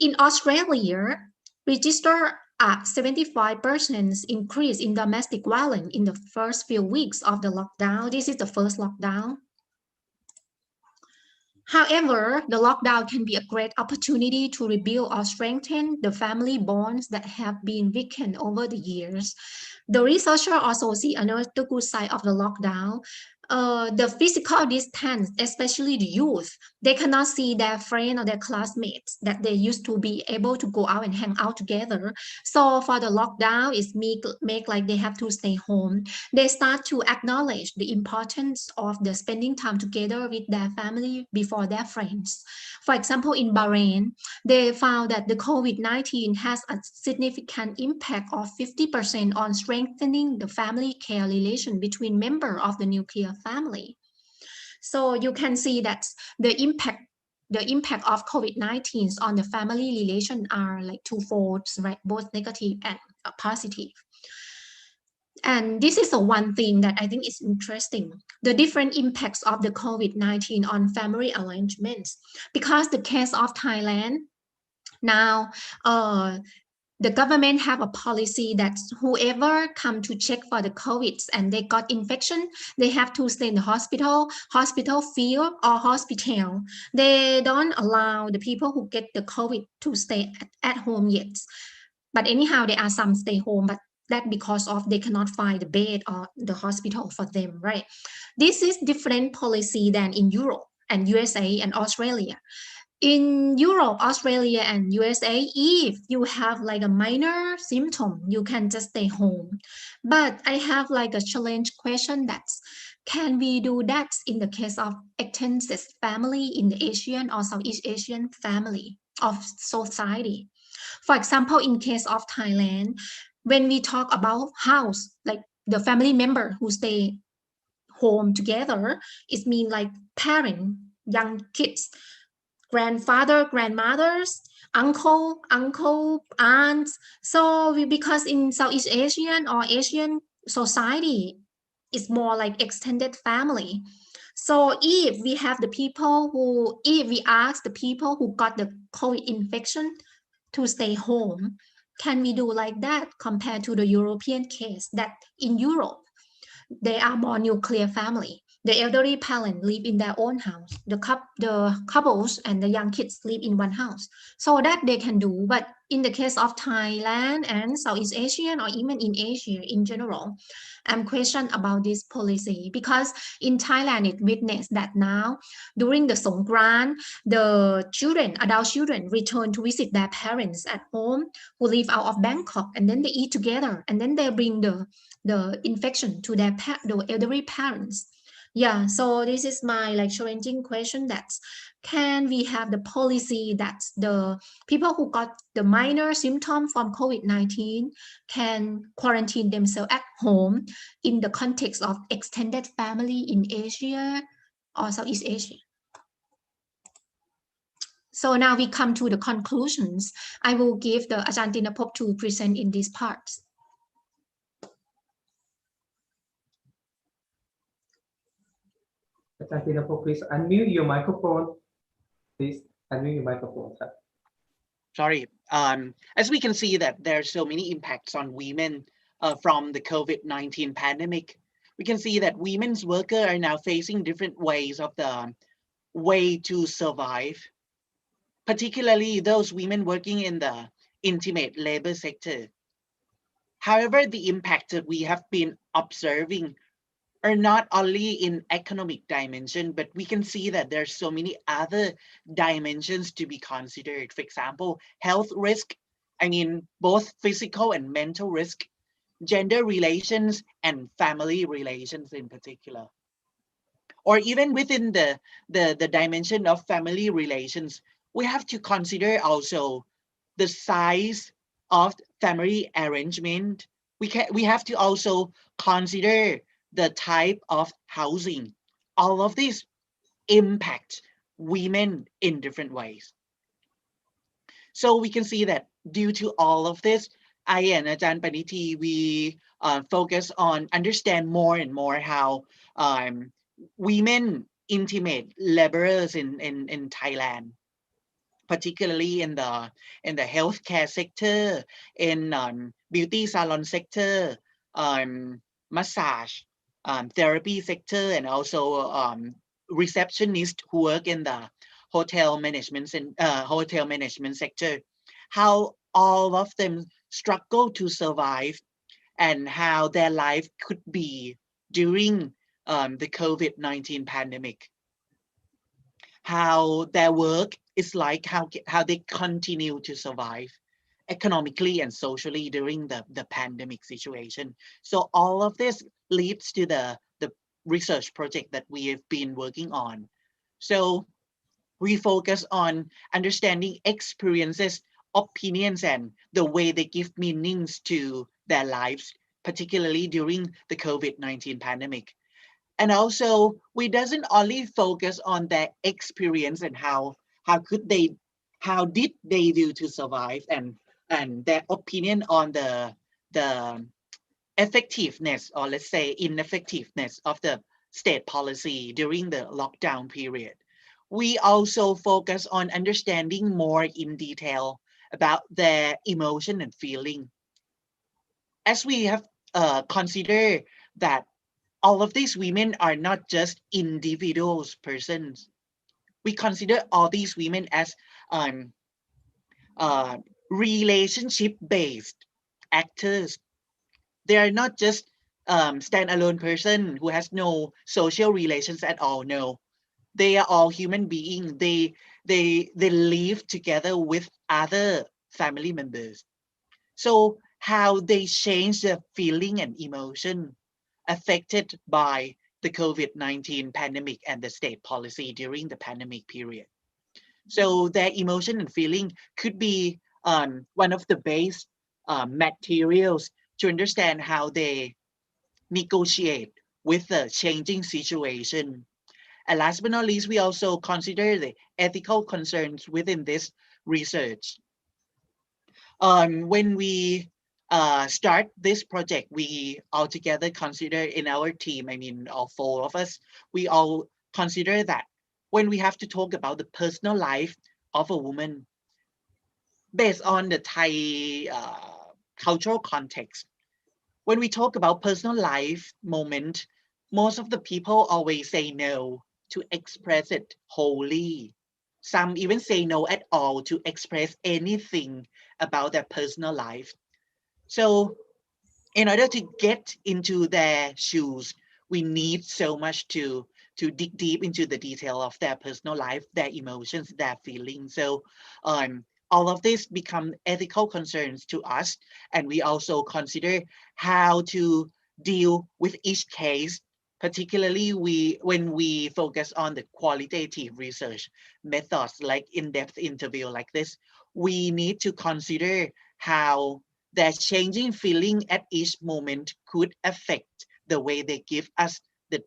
In Australia, registered a 75% increase in domestic violence in the first few weeks of the lockdown. This is the first lockdown. However, the lockdown can be a great opportunity to rebuild or strengthen the family bonds that have been weakened over the years. The researcher also see another good side of the lockdown. The physical distance, especially the youth, they cannot see their friend or their classmates that they used to be able to go out and hang out together. So for the lockdown, it's make like they have to stay home. They start to acknowledge the importance of the spending time together with their family before their friends. For example, in Bahrain, they found that the COVID-19 has a significant impact of 50% on strengthening the family care relation between members of the nuclear family. So you can see that the impact of COVID-19 on the family relation are like twofold, right? Both negative and positive. And this is the one thing that I think is interesting, the different impacts of the COVID-19 on family arrangements. Because the case of Thailand, now the government have a policy that whoever come to check for the COVID and they got infection, they have to stay in the hospital field or hospital. They don't allow the people who get the COVID to stay at home yet. But anyhow, there are some stay home, but that because of they cannot find the bed or the hospital for them, right? This is different policy than in Europe and USA and Australia. In Europe, Australia, and USA, if you have like a minor symptom, you can just stay home. But I have like a challenge question that's, can we do that in the case of extended family in the Asian or Southeast Asian family of society? For example, in case of Thailand, when we talk about house, like the family member who stay home together, it means like parent, young kids, grandfather, grandmothers, uncle, aunts. So because in Southeast Asian or Asian society, it's more like extended family. So if we ask the people who got the COVID infection to stay home, can we do like that compared to the European case that in Europe, they are more nuclear family. The elderly parents live in their own house. The couples and the young kids live in one house. So that they can do. But in the case of Thailand and Southeast Asian or even in Asia in general, I'm questioned about this policy because in Thailand it witnessed that now during the Songkran, the adult children return to visit their parents at home who live out of Bangkok, and then they eat together, and then they bring the infection to the elderly parents. Yeah, so this is my like challenging question, that's, can we have the policy that the people who got the minor symptom from COVID-19 can quarantine themselves at home in the context of extended family in Asia or Southeast Asia? So now we come to the conclusions. I will give the Ajahn Tinapop to present in these parts. Ajahn Tinapop, please unmute your microphone. Please unmute your microphone. Sorry. As we can see that there are so many impacts on women from the COVID-19 pandemic. We can see that women's workers are now facing different ways of the way to survive, particularly those women working in the intimate labor sector. However, the impact that we have been observing are not only in economic dimension, but we can see that there's so many other dimensions to be considered. For example, health risk, I mean, both physical and mental risk, gender relations, and family relations in particular. Or even within the dimension of family relations, we have to consider also the size of family arrangement. We have to also consider the type of housing. All of these impact women in different ways. So we can see that due to all of this, I and Ajahn Paniti, we focus on understand more and more how women intimate laborers in Thailand, particularly in the healthcare sector, in beauty salon sector, massage therapy sector, and also receptionists who work in the hotel management sector, how all of them struggle to survive and how their life could be during the COVID-19 pandemic, how their work is like, how they continue to survive economically and socially during the pandemic situation. So all of this leads to the research project that we have been working on. So we focus on understanding experiences, opinions, and the way they give meanings to their lives, particularly during the COVID-19 pandemic. And also, we doesn't only focus on their experience and how did they do to survive, and their opinion on the effectiveness, or let's say ineffectiveness, of the state policy during the lockdown period. We also focus on understanding more in detail about their emotion and feeling. As we have considered that all of these women are not just individuals, persons. We consider all these women as um, relationship-based actors. They are not just standalone person who has no social relations at all. No, they are all human beings. They live together with other family members. So how they change their feeling and emotion affected by the COVID-19 pandemic and the state policy during the pandemic period. So their emotion and feeling could be one of the base materials to understand how they negotiate with the changing situation. And last but not least, we also consider the ethical concerns within this research. When we start this project, we all together consider in our team, I mean, all four of us, we all consider that when we have to talk about the personal life of a woman, based on the Thai cultural context, when we talk about personal life moment, most of the people always say no to express it wholly. Some even say no at all to express anything about their personal life. So in order to get into their shoes, we need so much to dig deep into the detail of their personal life, their emotions, their feelings. So all of this become ethical concerns to us, and we also consider how to deal with each case. Particularly, when we focus on the qualitative research methods like in-depth interview like this, we need to consider how their changing feeling at each moment could affect the way they give us the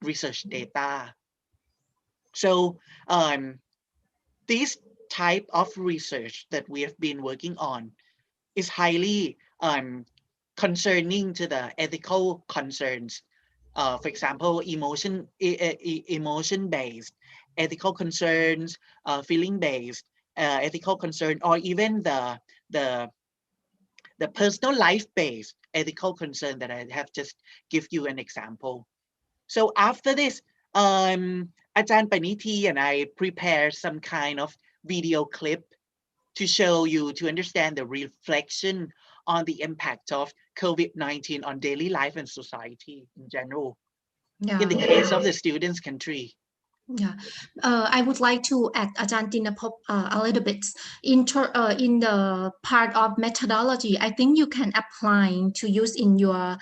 research data. So this type of research that we have been working on is highly concerning to the ethical concerns. For example, emotion-based ethical concerns, feeling-based ethical concern, or even the personal life-based ethical concern that I have just give you an example. So after this, Ajahn Paniti and I prepare some kind of video clip to show you to understand the reflection on the impact of COVID-19 on daily life and society in general. In the case of the students' country. Yeah, I would like to add Ajahn Tinapop a little bit in the part of methodology. I think you can apply to use in your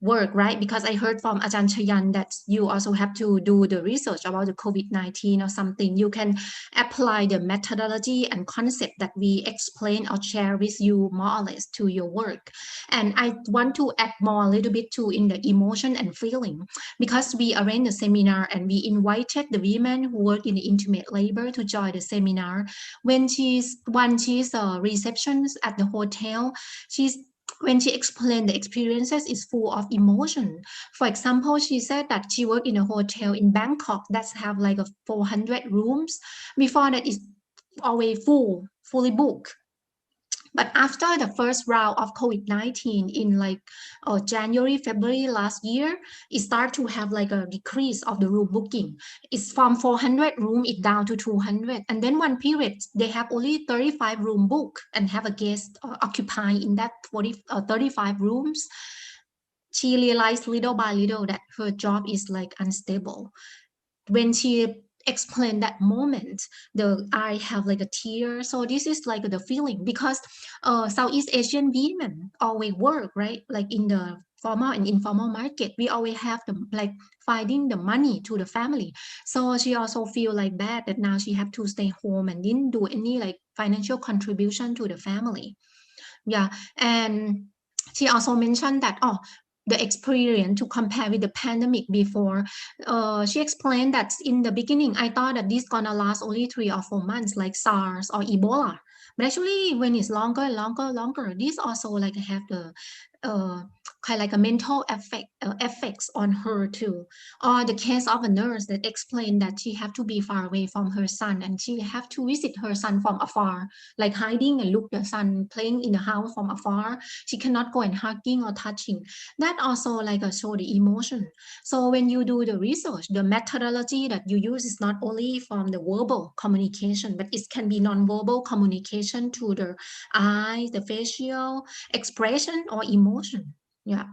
work, right? Because I heard from Ajahn Chayan that you also have to do the research about the COVID-19 or something. You can apply the methodology and concept that we explain or share with you more or less to your work. And I want to add more a little bit too in the emotion and feeling, because we arranged a seminar and we invited the women who work in the intimate labor to join the seminar. When she's receptions at the hotel, when she explained the experiences is full of emotion. For example, she said that she worked in a hotel in Bangkok that have like a 400 rooms. Before that, it's always fully booked. But after the first round of COVID-19 in like January, February last year, it started to have like a decrease of the room booking. It's from 400 room, it down to 200. And then one period, they have only 35 room booked and have a guest occupying in that 35 rooms. She realized little by little that her job is like unstable. When she explain that moment, I have like a tear. So this is like the feeling, because Southeast Asian women always work, right? Like in the formal and informal market, we always have the like finding the money to the family. So she also feel like bad that now she have to stay home and didn't do any like financial contribution to the family. Yeah, and she also mentioned that the experience to compare with the pandemic before. She explained that in the beginning, I thought that this gonna last only 3 or 4 months, like SARS or Ebola. But actually, when it's longer, this also like have the kind of like a mental effects on her too. Or the case of a nurse that explained that she have to be far away from her son and she have to visit her son from afar, like hiding and look the son playing in the house from afar. She cannot go and hugging or touching. That also like show the emotion. So when you do the research, the methodology that you use is not only from the verbal communication, but it can be non-verbal communication to the eyes, the facial expression or emotion. Yeah.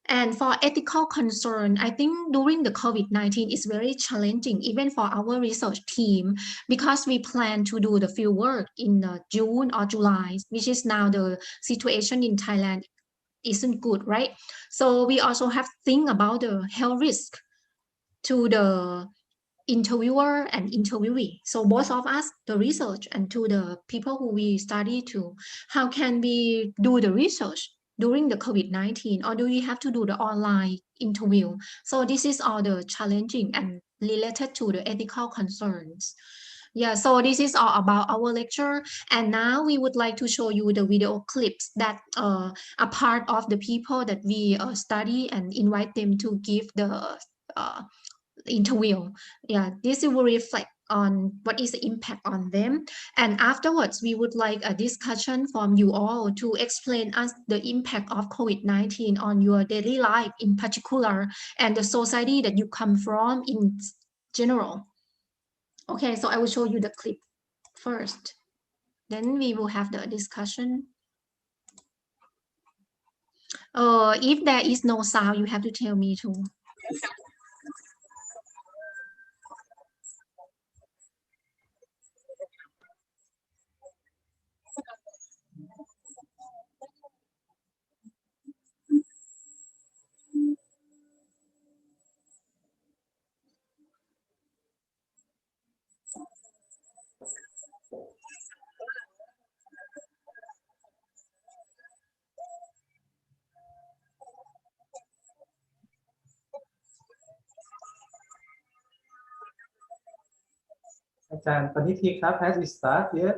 And for ethical concern, I think during the COVID-19 is very challenging, even for our research team, because we plan to do the field work in June or July, which is now the situation in Thailand isn't good, right? So we also have to think about the health risk to the interviewer and interviewee. So both of us, the research and to the people who we study to, how can we do the research during the COVID-19, or do we have to do the online interview? So this is all the challenging and related to the ethical concerns. Yeah, so this is all about our lecture. And now we would like to show you the video clips that are part of the people that we study and invite them to give the interview. Yeah, this will reflect on what is the impact on them. And afterwards, we would like a discussion from you all to explain us the impact of COVID-19 on your daily life in particular, and the society that you come from in general. Okay, so I will show you the clip first. Then we will have the discussion. If there is no sound, you have to tell me too. อาจารย์ปณิธีครับ has it start yet?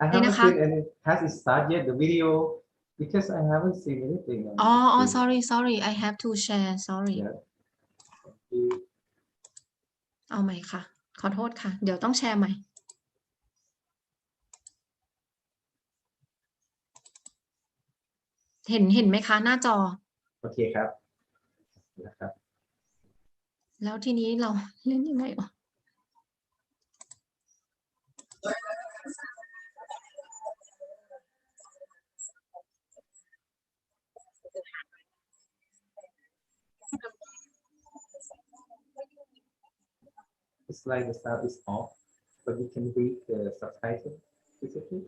I นี่ haven't นะคะ seen any. Has it start yet the video? Because I haven't seen anything. on อ๋อ the screen. sorry I have to share sorry Yeah. Thank you. เอาใหม่ค่ะ ขอโทษค่ะ เดี๋ยวต้องแชร์ใหม่ เห็นไหมคะหน้าจอ โอเคครับนะครับ แล้วทีนี้เราเล่นยังไงวะ It's like the sound is off, but you can read the subtitle physically.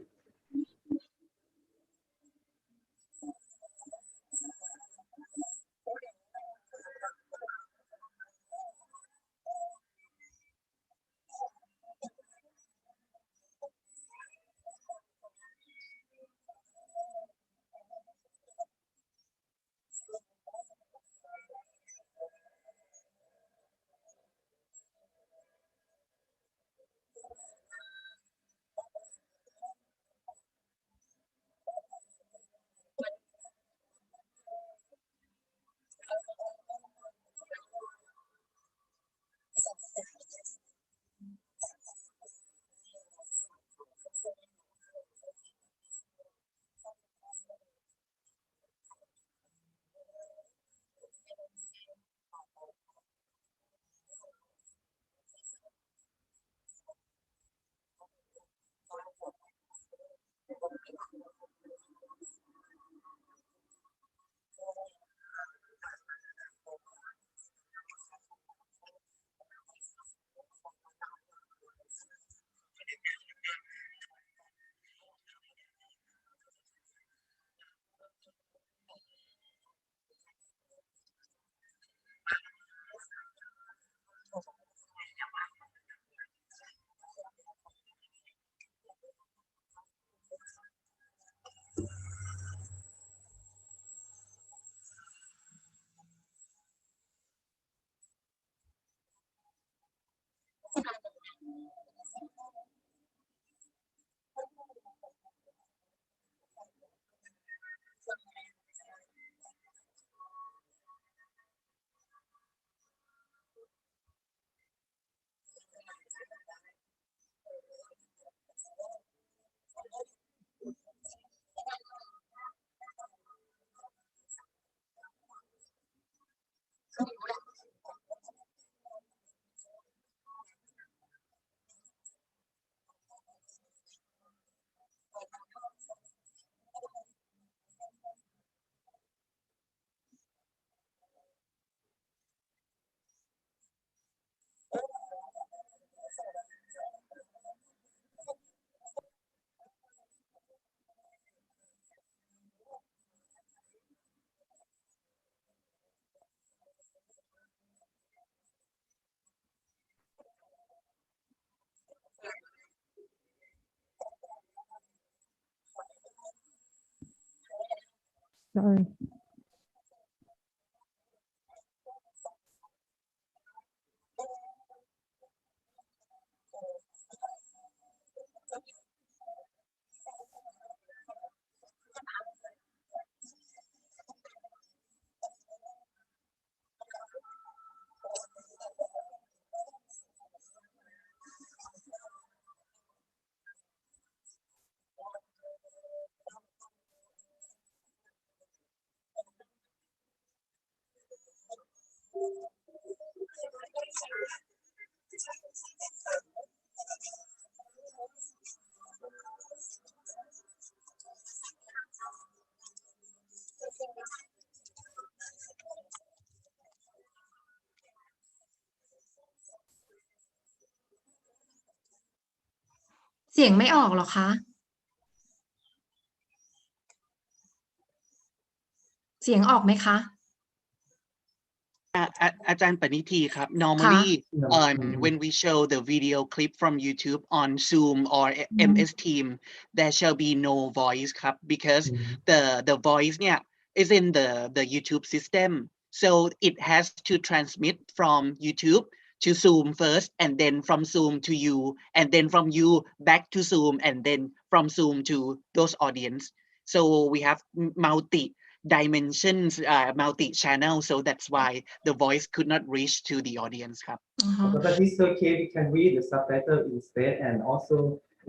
Sorry.เสียงไม่ออกเหรอคะ เสียงออกไหมคะ อาจารย์ปณิธีครับ ค่ะ normally Mm. when we show the video clip from YouTube on Zoom or MS Team there shall be no voice ครับ because the voice เนี่ย is in the YouTube system so it has to transmit from YouTube to Zoom first and then from Zoom to you and then from you back to Zoom and then from Zoom to those audience so we have multi dimensions multi channel so that's why the voice could not reach to the audience ครับ But it's okay. We can read the subtitle instead, and also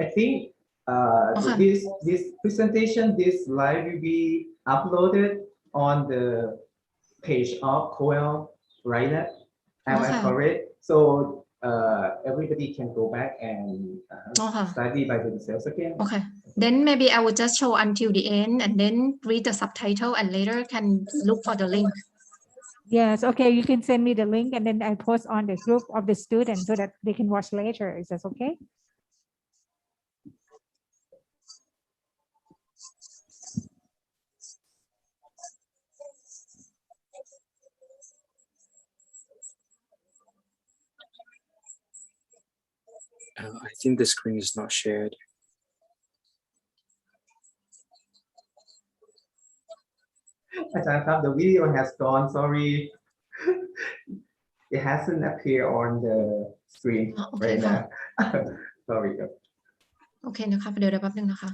I think Okay. this presentation, this live will be uploaded on the page of COIL, right? Am I Okay. correct? So everybody can go back and Okay. study by themselves again. Okay. Then maybe I will just show until the end and then read the subtitle and later can look for the link. Yes, okay, you can send me the link and then I post on the group of the students so that they can watch later. Is that okay? I think the screen is not shared. The video has gone. Sorry, it hasn't appeared on the screen Okay, right now. Sorry. โอเคนะคะเดี๋ยวแป๊บนึงนะคะ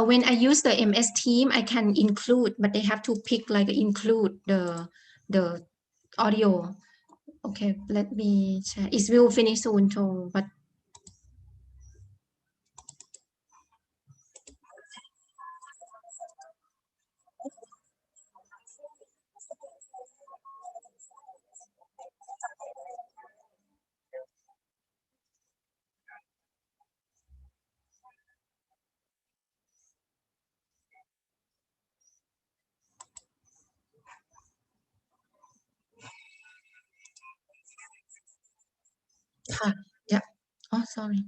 when I use the MS Team I can include but they have to pick like include the audio okay let me share it will finish soon so but yeah oh sorry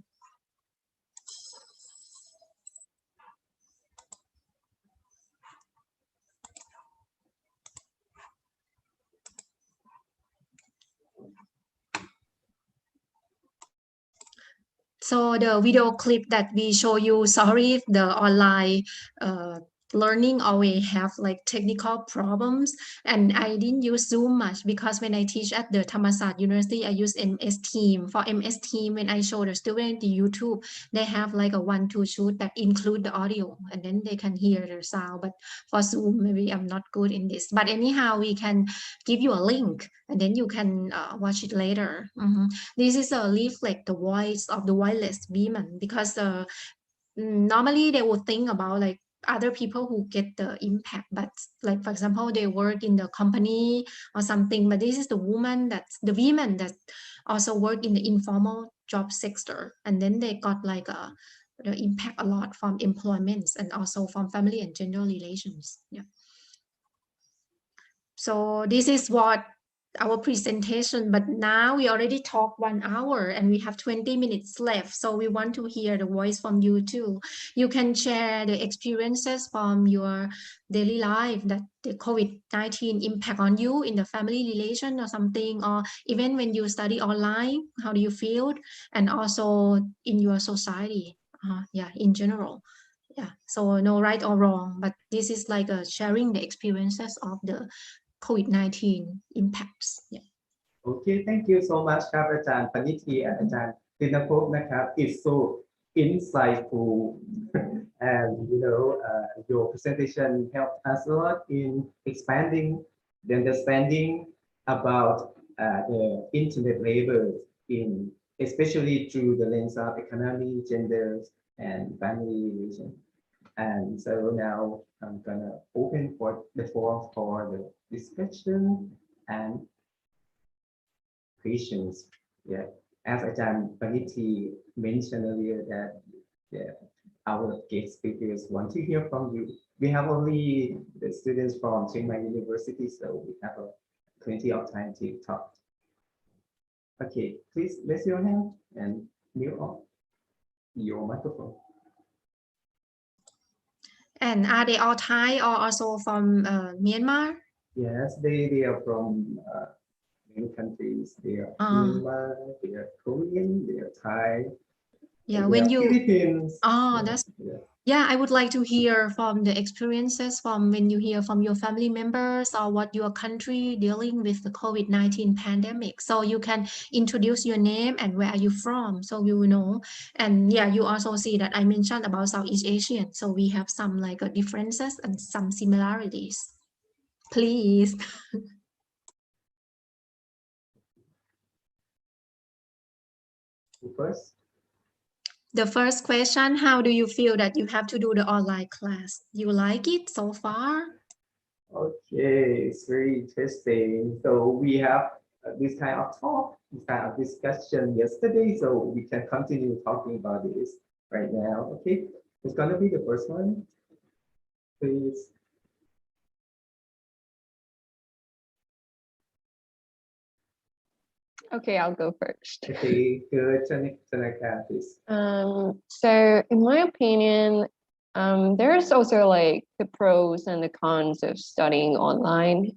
So the video clip that we show you, sorry if the online learning always have like technical problems and I didn't use Zoom much because when I teach at the Thammasat University, I use MS Team. For MS Team, when I show the student the YouTube, they have like a 1-2 shoot that include the audio and then they can hear the sound. But for Zoom, maybe I'm not good in this. But anyhow, we can give you a link and then you can watch it later. This is a leaflet, the voice of the wireless women, because normally they would think about like other people who get the impact, but like for example, they work in the company or something. But this is the women the women that also work in the informal job sector, and then they got like the impact a lot from employment and also from family and gender relations. Yeah. So this is what our presentation, but now we already talked 1 hour and we have 20 minutes left. So we want to hear the voice from you too. You can share the experiences from your daily life that the COVID-19 impact on you in the family relation or something, or even when you study online, how do you feel? And also in your society, yeah, in general. Yeah, so no right or wrong, but this is like sharing the experiences of the COVID-19 impacts. Yeah. Okay, thank you so much ครับอาจารย์ปณิธีและอาจารย์ตินภพนะครับ It's so insightful and your presentation helped us a lot in expanding the understanding about the internet labor in especially through the lens of economy, genders, and family relations. And so now I'm gonna open for the floor for the discussion and questions. Yeah, as Ajahn Paniti mentioned earlier that our guest speakers want to hear from you. We have only the students from Chiang Mai University, so we have plenty of time to talk. Okay, please raise your hand and mute off your microphone. And are they all Thai or also from Myanmar? Yes, they are from many countries. They are Myanmar, they are Korean, they are Thai. Yeah, they when are you Philippines. that's yeah. yeah, I would like to hear from the experiences from when you hear from your family members or what your country dealing with the COVID-19 pandemic. So you can introduce your name and where are you from, so we will know. And yeah, you also see that I mentioned about Southeast Asian, so we have some like differences and some similarities. Please. First. The first question, how do you feel that you have to do the online class? You like it so far? Okay, it's very interesting. So we have this kind of talk, this kind of discussion yesterday, so we can continue talking about this right now. Okay, it's gonna be the first one, please. Okay, I'll go first. Okay, good. Tanaka, please. So in my opinion, there's also like the pros and the cons of studying online.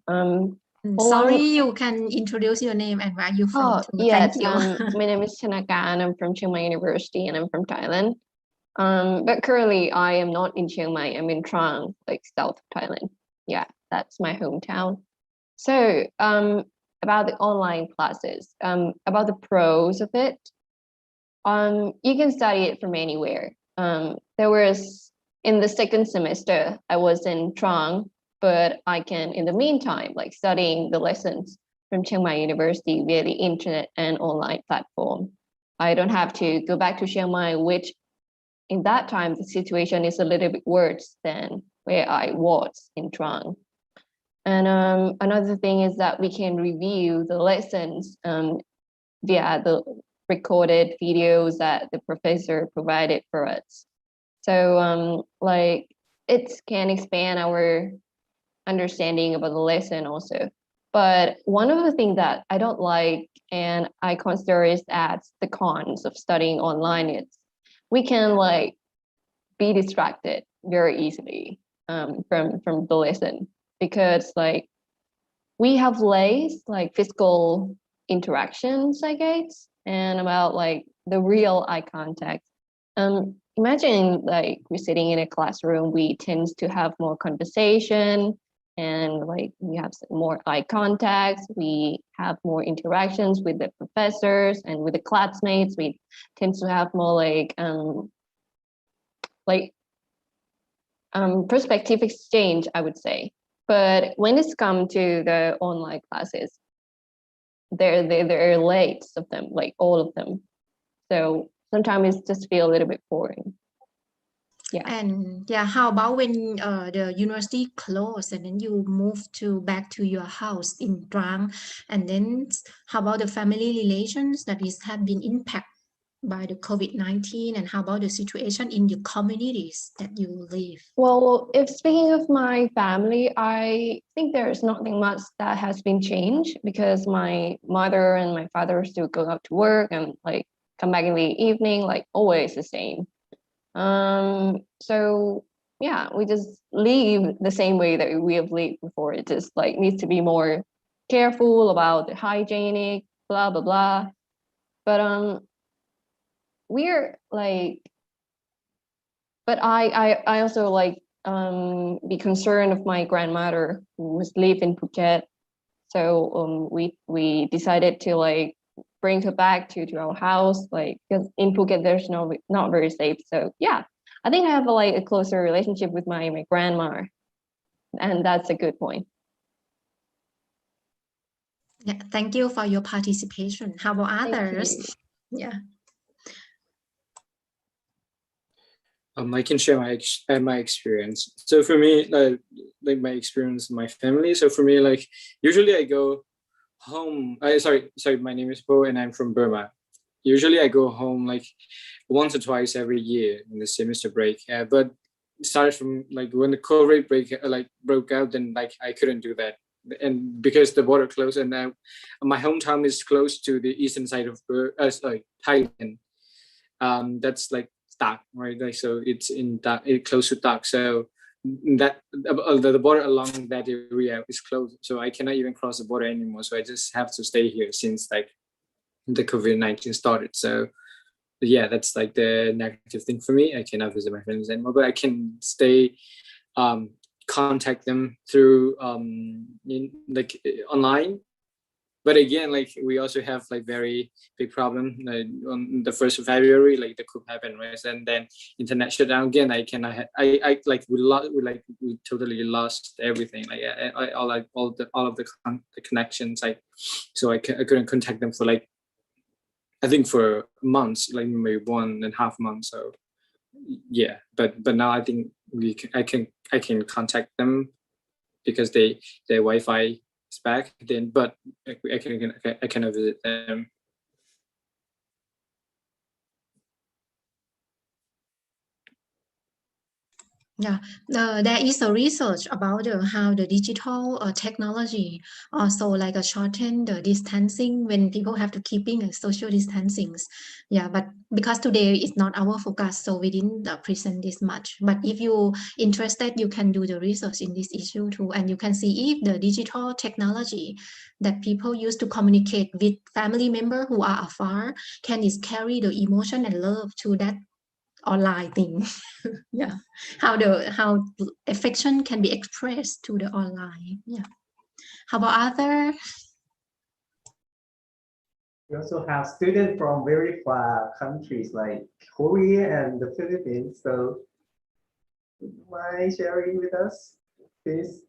Sorry, you can introduce your name and where you from Oh, too. yes, Thank you. my name is Tanaka and I'm from Chiang Mai University and I'm from Thailand. But currently I am not in Chiang Mai, I'm in Trang, like south of Thailand. Yeah, that's my hometown. So, about the online classes, about the pros of it, you can study it from anywhere. There was in the second semester, I was in Trang, but I can, in the meantime, like studying the lessons from Chiang Mai University via the internet and online platform. I don't have to go back to Chiang Mai, which in that time, the situation is a little bit worse than where I was in Trang. And another thing is that we can review the lessons via the recorded videos that the professor provided for us. So like it can expand our understanding about the lesson also. But one of the things that I don't like and I consider is as the cons of studying online is we can like be distracted very easily from the lesson because like we have less like physical interactions, I guess, and about like the real eye contact. Imagine like we're sitting in a classroom, we tend to have more conversation and like we have more eye contacts, we have more interactions with the professors and with the classmates. We tend to have more like perspective exchange, I would say. But when it's come to the online classes, there are lots of them, like all of them. So sometimes it just feel a little bit boring. Yeah. And yeah, how about when the university closed and then you move to back to your house in Trang, and then how about the family relations that is have been impacted by the COVID-19, and how about the situation in your communities that you live? Well, if speaking of my family, I think there's nothing much that has been changed because my mother and my father still go out to work and like come back in the evening, like always the same. So yeah, we just live the same way that we have lived before. It just like needs to be more careful about the hygienic, blah blah blah. But we're like, but I also like be concerned of my grandmother who was live in Phuket. So we decided to like bring her back to our house, like because in Phuket there's not very safe. So yeah, I think I have a closer relationship with my grandma, and that's a good point. Yeah, thank you for your participation. How about Thank others? you. Yeah. I can share my experience. So for me, like my experience, my family. So for me, like usually I go home. Sorry. My name is Bo, and I'm from Burma. Usually I go home like once or twice every year in the semester break. But started from like when the COVID broke out, then like I couldn't do that, and because the border closed, and now my hometown is close to the eastern side of Thailand. That's like Tak, right? Like so, it's in Tak, it's close to Tak. So that the border along that area is closed, so I cannot even cross the border anymore. So I just have to stay here since like the COVID-19 started. So yeah, that's like the negative thing for me. I cannot visit my friends anymore, but I can stay, contact them through online. But again, like we also have like very big problem on the 1st of February, like the coup happened, right? And then internet shut down again. I like we totally lost everything. Like all of the connections. Like so I couldn't contact them for like I think for months, like maybe 1.5 months. So yeah, but now I think I can contact them because their Wi-Fi is back. Then, but I cannot visit them. Yeah, there is a research about how the digital technology also like a shorten the distancing when people have to keeping a social distancing. Yeah, but because today is not our focus, so we didn't present this much. But if you interested, you can do the research in this issue too, and you can see if the digital technology that people use to communicate with family member who are afar can is carry the emotion and love to that online thing. Yeah, how affection can be expressed to the online. Yeah, how about other? We also have students from very far countries like Korea and the Philippines. So, mind sharing with us, please?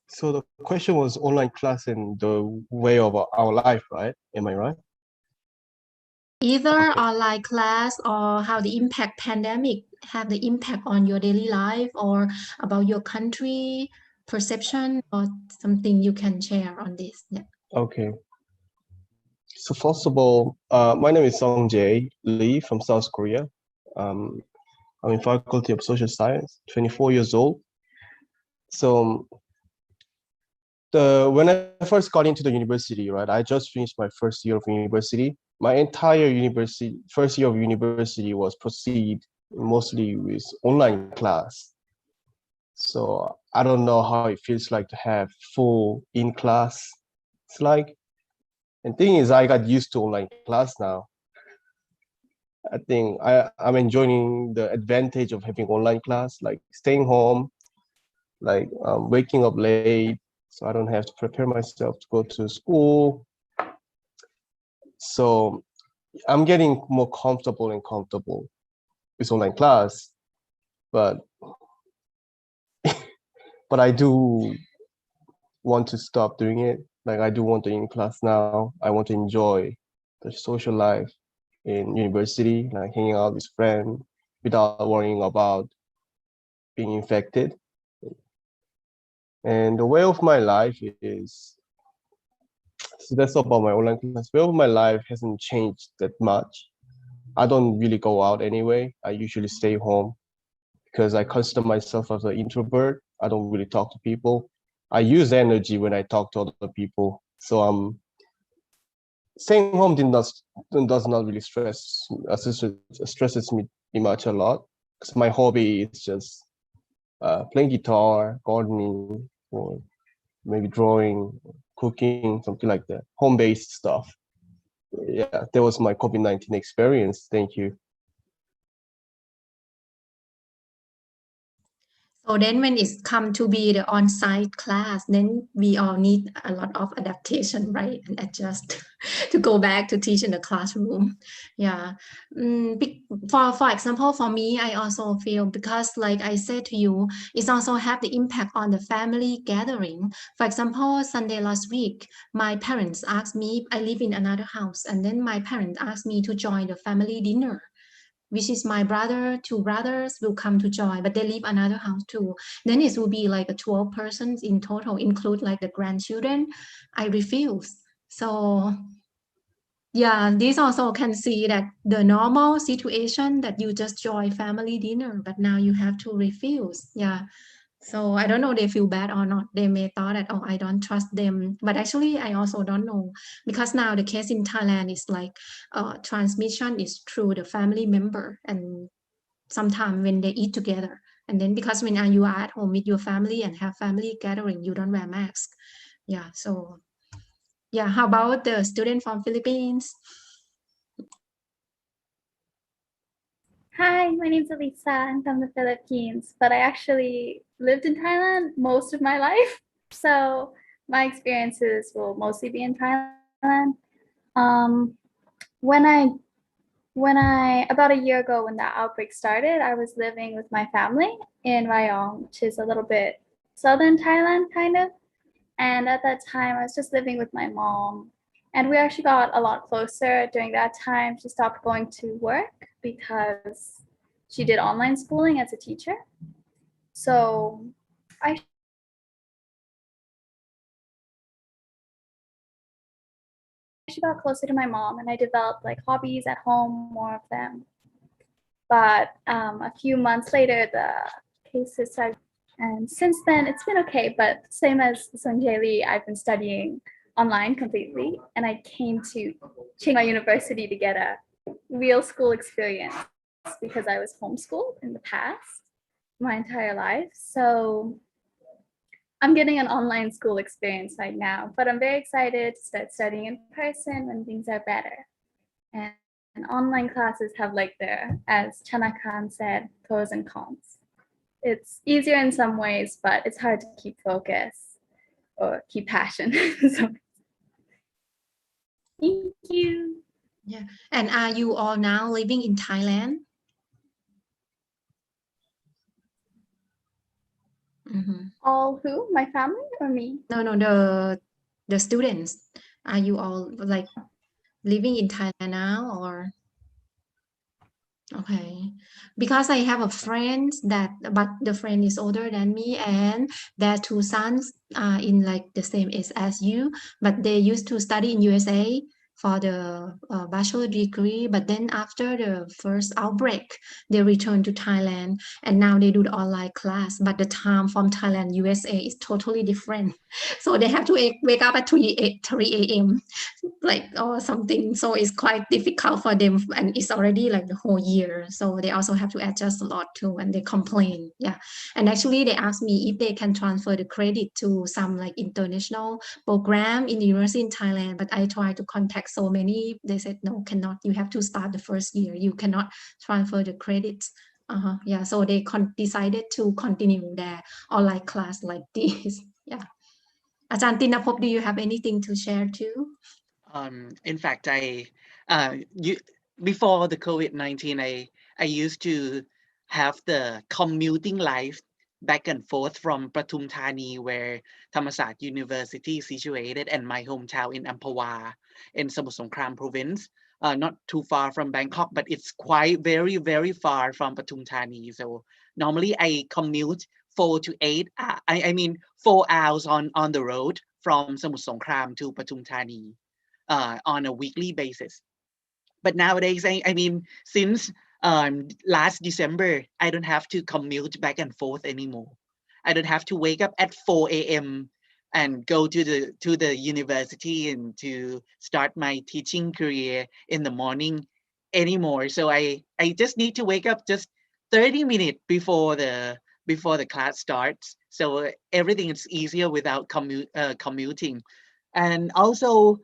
So the question was online class and the way of our life, right? Am I right? Either Okay. online class or how the impact pandemic have the impact on your daily life or about your country perception or something you can share on this. Yeah. Okay. So first of all, my name is Song Jae Lee from South Korea. I'm in Faculty of Social Science, 24 years old. So when I first got into the university, right, I just finished my first year of university. My entire first year of university was proceed mostly with online class. So I don't know how it feels like to have full in class. It's like, and thing is, I got used to online class now. I think I'm enjoying the advantage of having online class, like staying home, like waking up late, so I don't have to prepare myself to go to school. So I'm getting more comfortable with online class, but I do want to stop doing it. Like I do want to in class now. I want to enjoy the social life in university, like hanging out with friends without worrying about being infected. And the way of my life is, so that's about my online class. The way of my life hasn't changed that much. I don't really go out anyway. I usually stay home because I consider myself as an introvert. I don't really talk to people. I use energy when I talk to other people. So staying home does not really stresses me much a lot, because my hobby is just playing guitar, gardening, or maybe drawing, cooking, something like that, home-based stuff. Yeah, that was my COVID-19 experience. Thank you. So then when it's come to be the on-site class, then we all need a lot of adaptation, right? And adjust to go back to teach in the classroom. Yeah. For example, for me, I also feel, because like I said to you, it's also have the impact on the family gathering. For example, Sunday last week, my parents asked me, I live in another house, and then my parents asked me to join the family dinner, which is my two brothers will come to join, but they live another house too. Then it will be like a 12 persons in total, include like the grandchildren. I refuse. So yeah, this also can see that the normal situation that you just join family dinner, but now you have to refuse. Yeah. So I don't know they feel bad or not. They may thought that, oh, I don't trust them. But actually, I also don't know, because now the case in Thailand is like transmission is through the family member, and sometimes when they eat together. And then because when you are at home with your family and have family gathering, you don't wear mask. Yeah. So yeah, how about the student from Philippines? Hi, my name's Elisa. I'm from the Philippines, but I actually lived in Thailand most of my life. So my experiences will mostly be in Thailand. When I about a year ago, when the outbreak started, I was living with my family in Rayong, which is a little bit southern Thailand, kind of. And at that time, I was just living with my mom. And we actually got a lot closer during that time. She stopped going to work because she did online schooling as a teacher. So I got closer to my mom, and I developed like hobbies at home, more of them. But a few months later, the cases started, and since then it's been okay. But same as Sunjay Lee, I've been studying online completely, and I came to Chiang Mai University to get a real school experience because I was homeschooled in the past my entire life. So I'm getting an online school experience right now, but I'm very excited to start studying in person when things are better. And online classes have like their, as Chana Khan said, pros and cons. It's easier in some ways, but it's hard to keep focus or keep passion. So, thank you. Yeah. And are you all now living in Thailand? Mhm. All who? My family or me? No, the students. Are you all like living in Thailand now or? Okay, because I have a friend that, but the friend is older than me, and their two sons are in like the same age as you, but they used to study in USA for the bachelor degree, but then after the first outbreak, they returned to Thailand, and now they do the online class, but the time from Thailand, USA is totally different. So they have to wake up at 3 a.m. like or something, so it's quite difficult for them, and it's already like the whole year, so they also have to adjust a lot too, and they complain. Yeah, and actually they asked me if they can transfer the credit to some like international program in the university in Thailand, but I tried to contact so many, they said no, cannot, you have to start the first year, you cannot transfer the credits. Yeah, so they decided to continue their online class like this. Yeah, Ajahn Tinapop, do you have anything to share too? In fact, you before the COVID-19, I used to have the commuting life back and forth from Pathum Thani, where Thammasat University is situated, and my hometown in Amphawa in Samut Songkhram province. Not too far from Bangkok, but it's quite very far from Pathum Thani. So normally I commute 4 to 8. I mean 4 hours on the road from Samut Songkhram to Pathum Thani. On a weekly basis. But nowadays, I mean, since last December, I don't have to commute back and forth anymore. I don't have to wake up at 4 a.m. and go to the university and to start my teaching career in the morning anymore. So I just need to wake up just 30 minutes before the class starts. So everything is easier without commuting. And also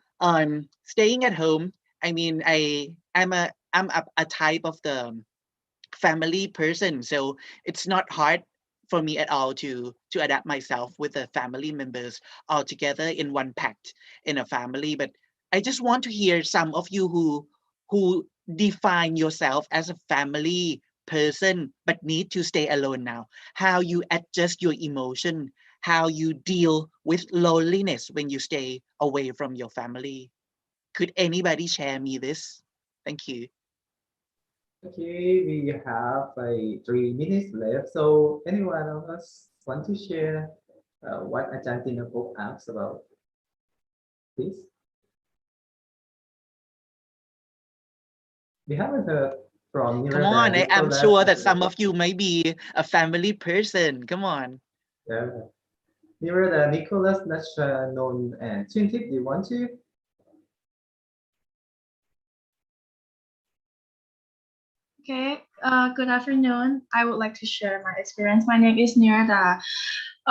staying at home. I mean, I'm a type of the family person, so it's not hard for me at all to adapt myself with the family members all together in one pact in a family. But I just want to hear some of you who define yourself as a family person but need to stay alone now, how you adjust your emotion, how you deal with loneliness when you stay away from your family. Could anybody share me this? Thank you. Okay, we have 3 minutes left. So anyone of us want to share what Ajahn Tinapop asked about, please? We haven't heard from Come on, I'm Nicholas. sure that some of you may be a family person. Come on. Nirada, Nicholas, Nasha, Non, and Twintip, do you want to? Okay, good afternoon. I would like to share my experience. My name is Nirada.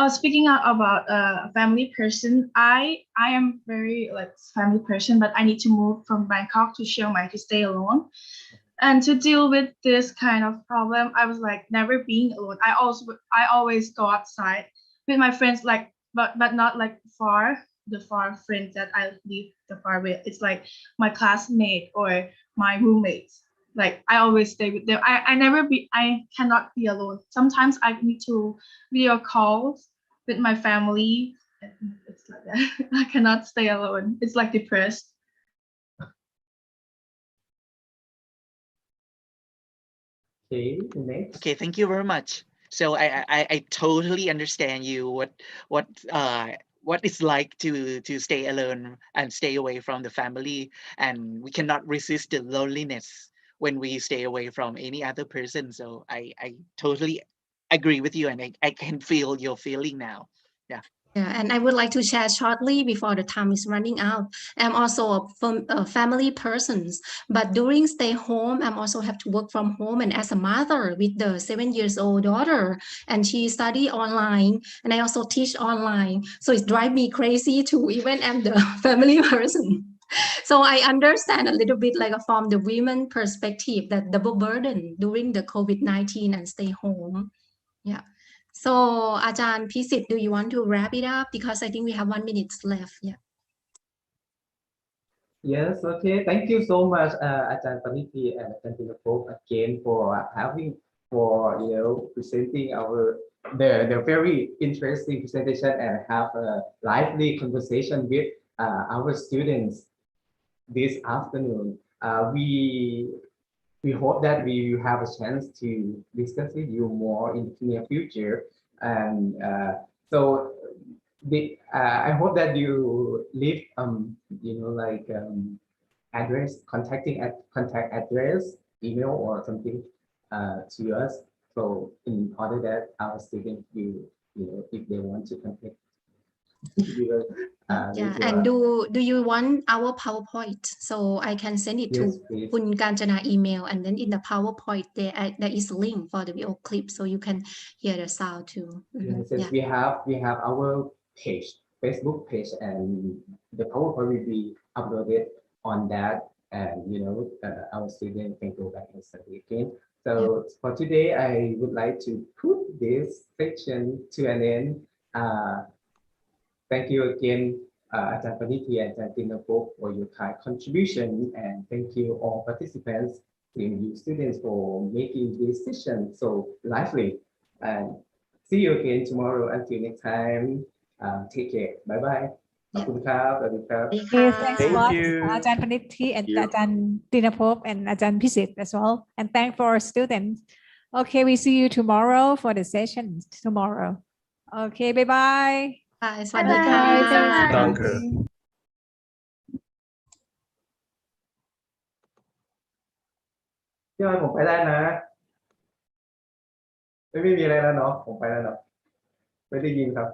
Speaking out about a family person, I am very like family person, but I need to move from Bangkok to Chiang Mai to stay alone. And to deal with this kind of problem, I was like never being alone. I always go outside with my friends, like but not like the far friends that I live the far with. It's like my classmate or my roommates. Like I always stay with them. I cannot be alone. Sometimes I need to video calls with my family. It's like that. I cannot stay alone. It's like depressed. Okay, next. Okay, thank you very much. So I totally understand you what it's like to stay alone and stay away from the family, and we cannot resist the loneliness when we stay away from any other person. So I totally agree with you, and I can feel your feeling now. Yeah. Yeah, and I would like to share shortly before the time is running out. I'm also a family person, but during stay home, I'm also have to work from home and as a mother with the 7 years old daughter, and she study online, and I also teach online. So it drives me crazy too, even I'm the family person. So I understand a little bit like from the women perspective that double burden during the COVID-19 and stay home. Yeah. So, Ajahn Pisit, do you want to wrap it up? Because I think we have 1 minute left. Yeah. Yes, okay. Thank you so much, Ajahn Paniti and Ajahn Tinapop again for presenting the very interesting presentation and have a lively conversation with our students this afternoon. We hope that we will have a chance to discuss with you more in the near future. And so I hope that you leave address, contact address, email or something to us. So in order that our students will, if they want to contact, we will, Yeah. with And your- do you want our PowerPoint? So I can send it yes, to please. Kun Kanchana email, and then in the PowerPoint there is a link for the video clip, so you can hear the sound too. Mhm. Since Yeah. we have our page, Facebook page, and the PowerPoint will be uploaded on that, and our students can go back and study again. So for today, I would like to put this section to an end. Thank you again, Ajahn Paniti and Ajahn Tinapop for your kind contribution, and thank you all participants, CMU students for making this session so lively. And see you again tomorrow. Until next time, take care. Bye bye. ขอบคุณครับสวัสดีครับ Yes, thanks a Thank lot, you. Ajahn Paniti and you. Ajahn Dinapop and Ajahn Pisit as well. And thank for our students. Okay, we see you tomorrow for the session tomorrow. Okay, bye bye. ค่ะสวัสดี Bye ค่ะ bye. Thanks so much. Danke. พี่อ้อยผมไปได้นะ ไม่มีอะไรแล้วเนาะผมไปแล้วเนาะไม่ได้ยินครับ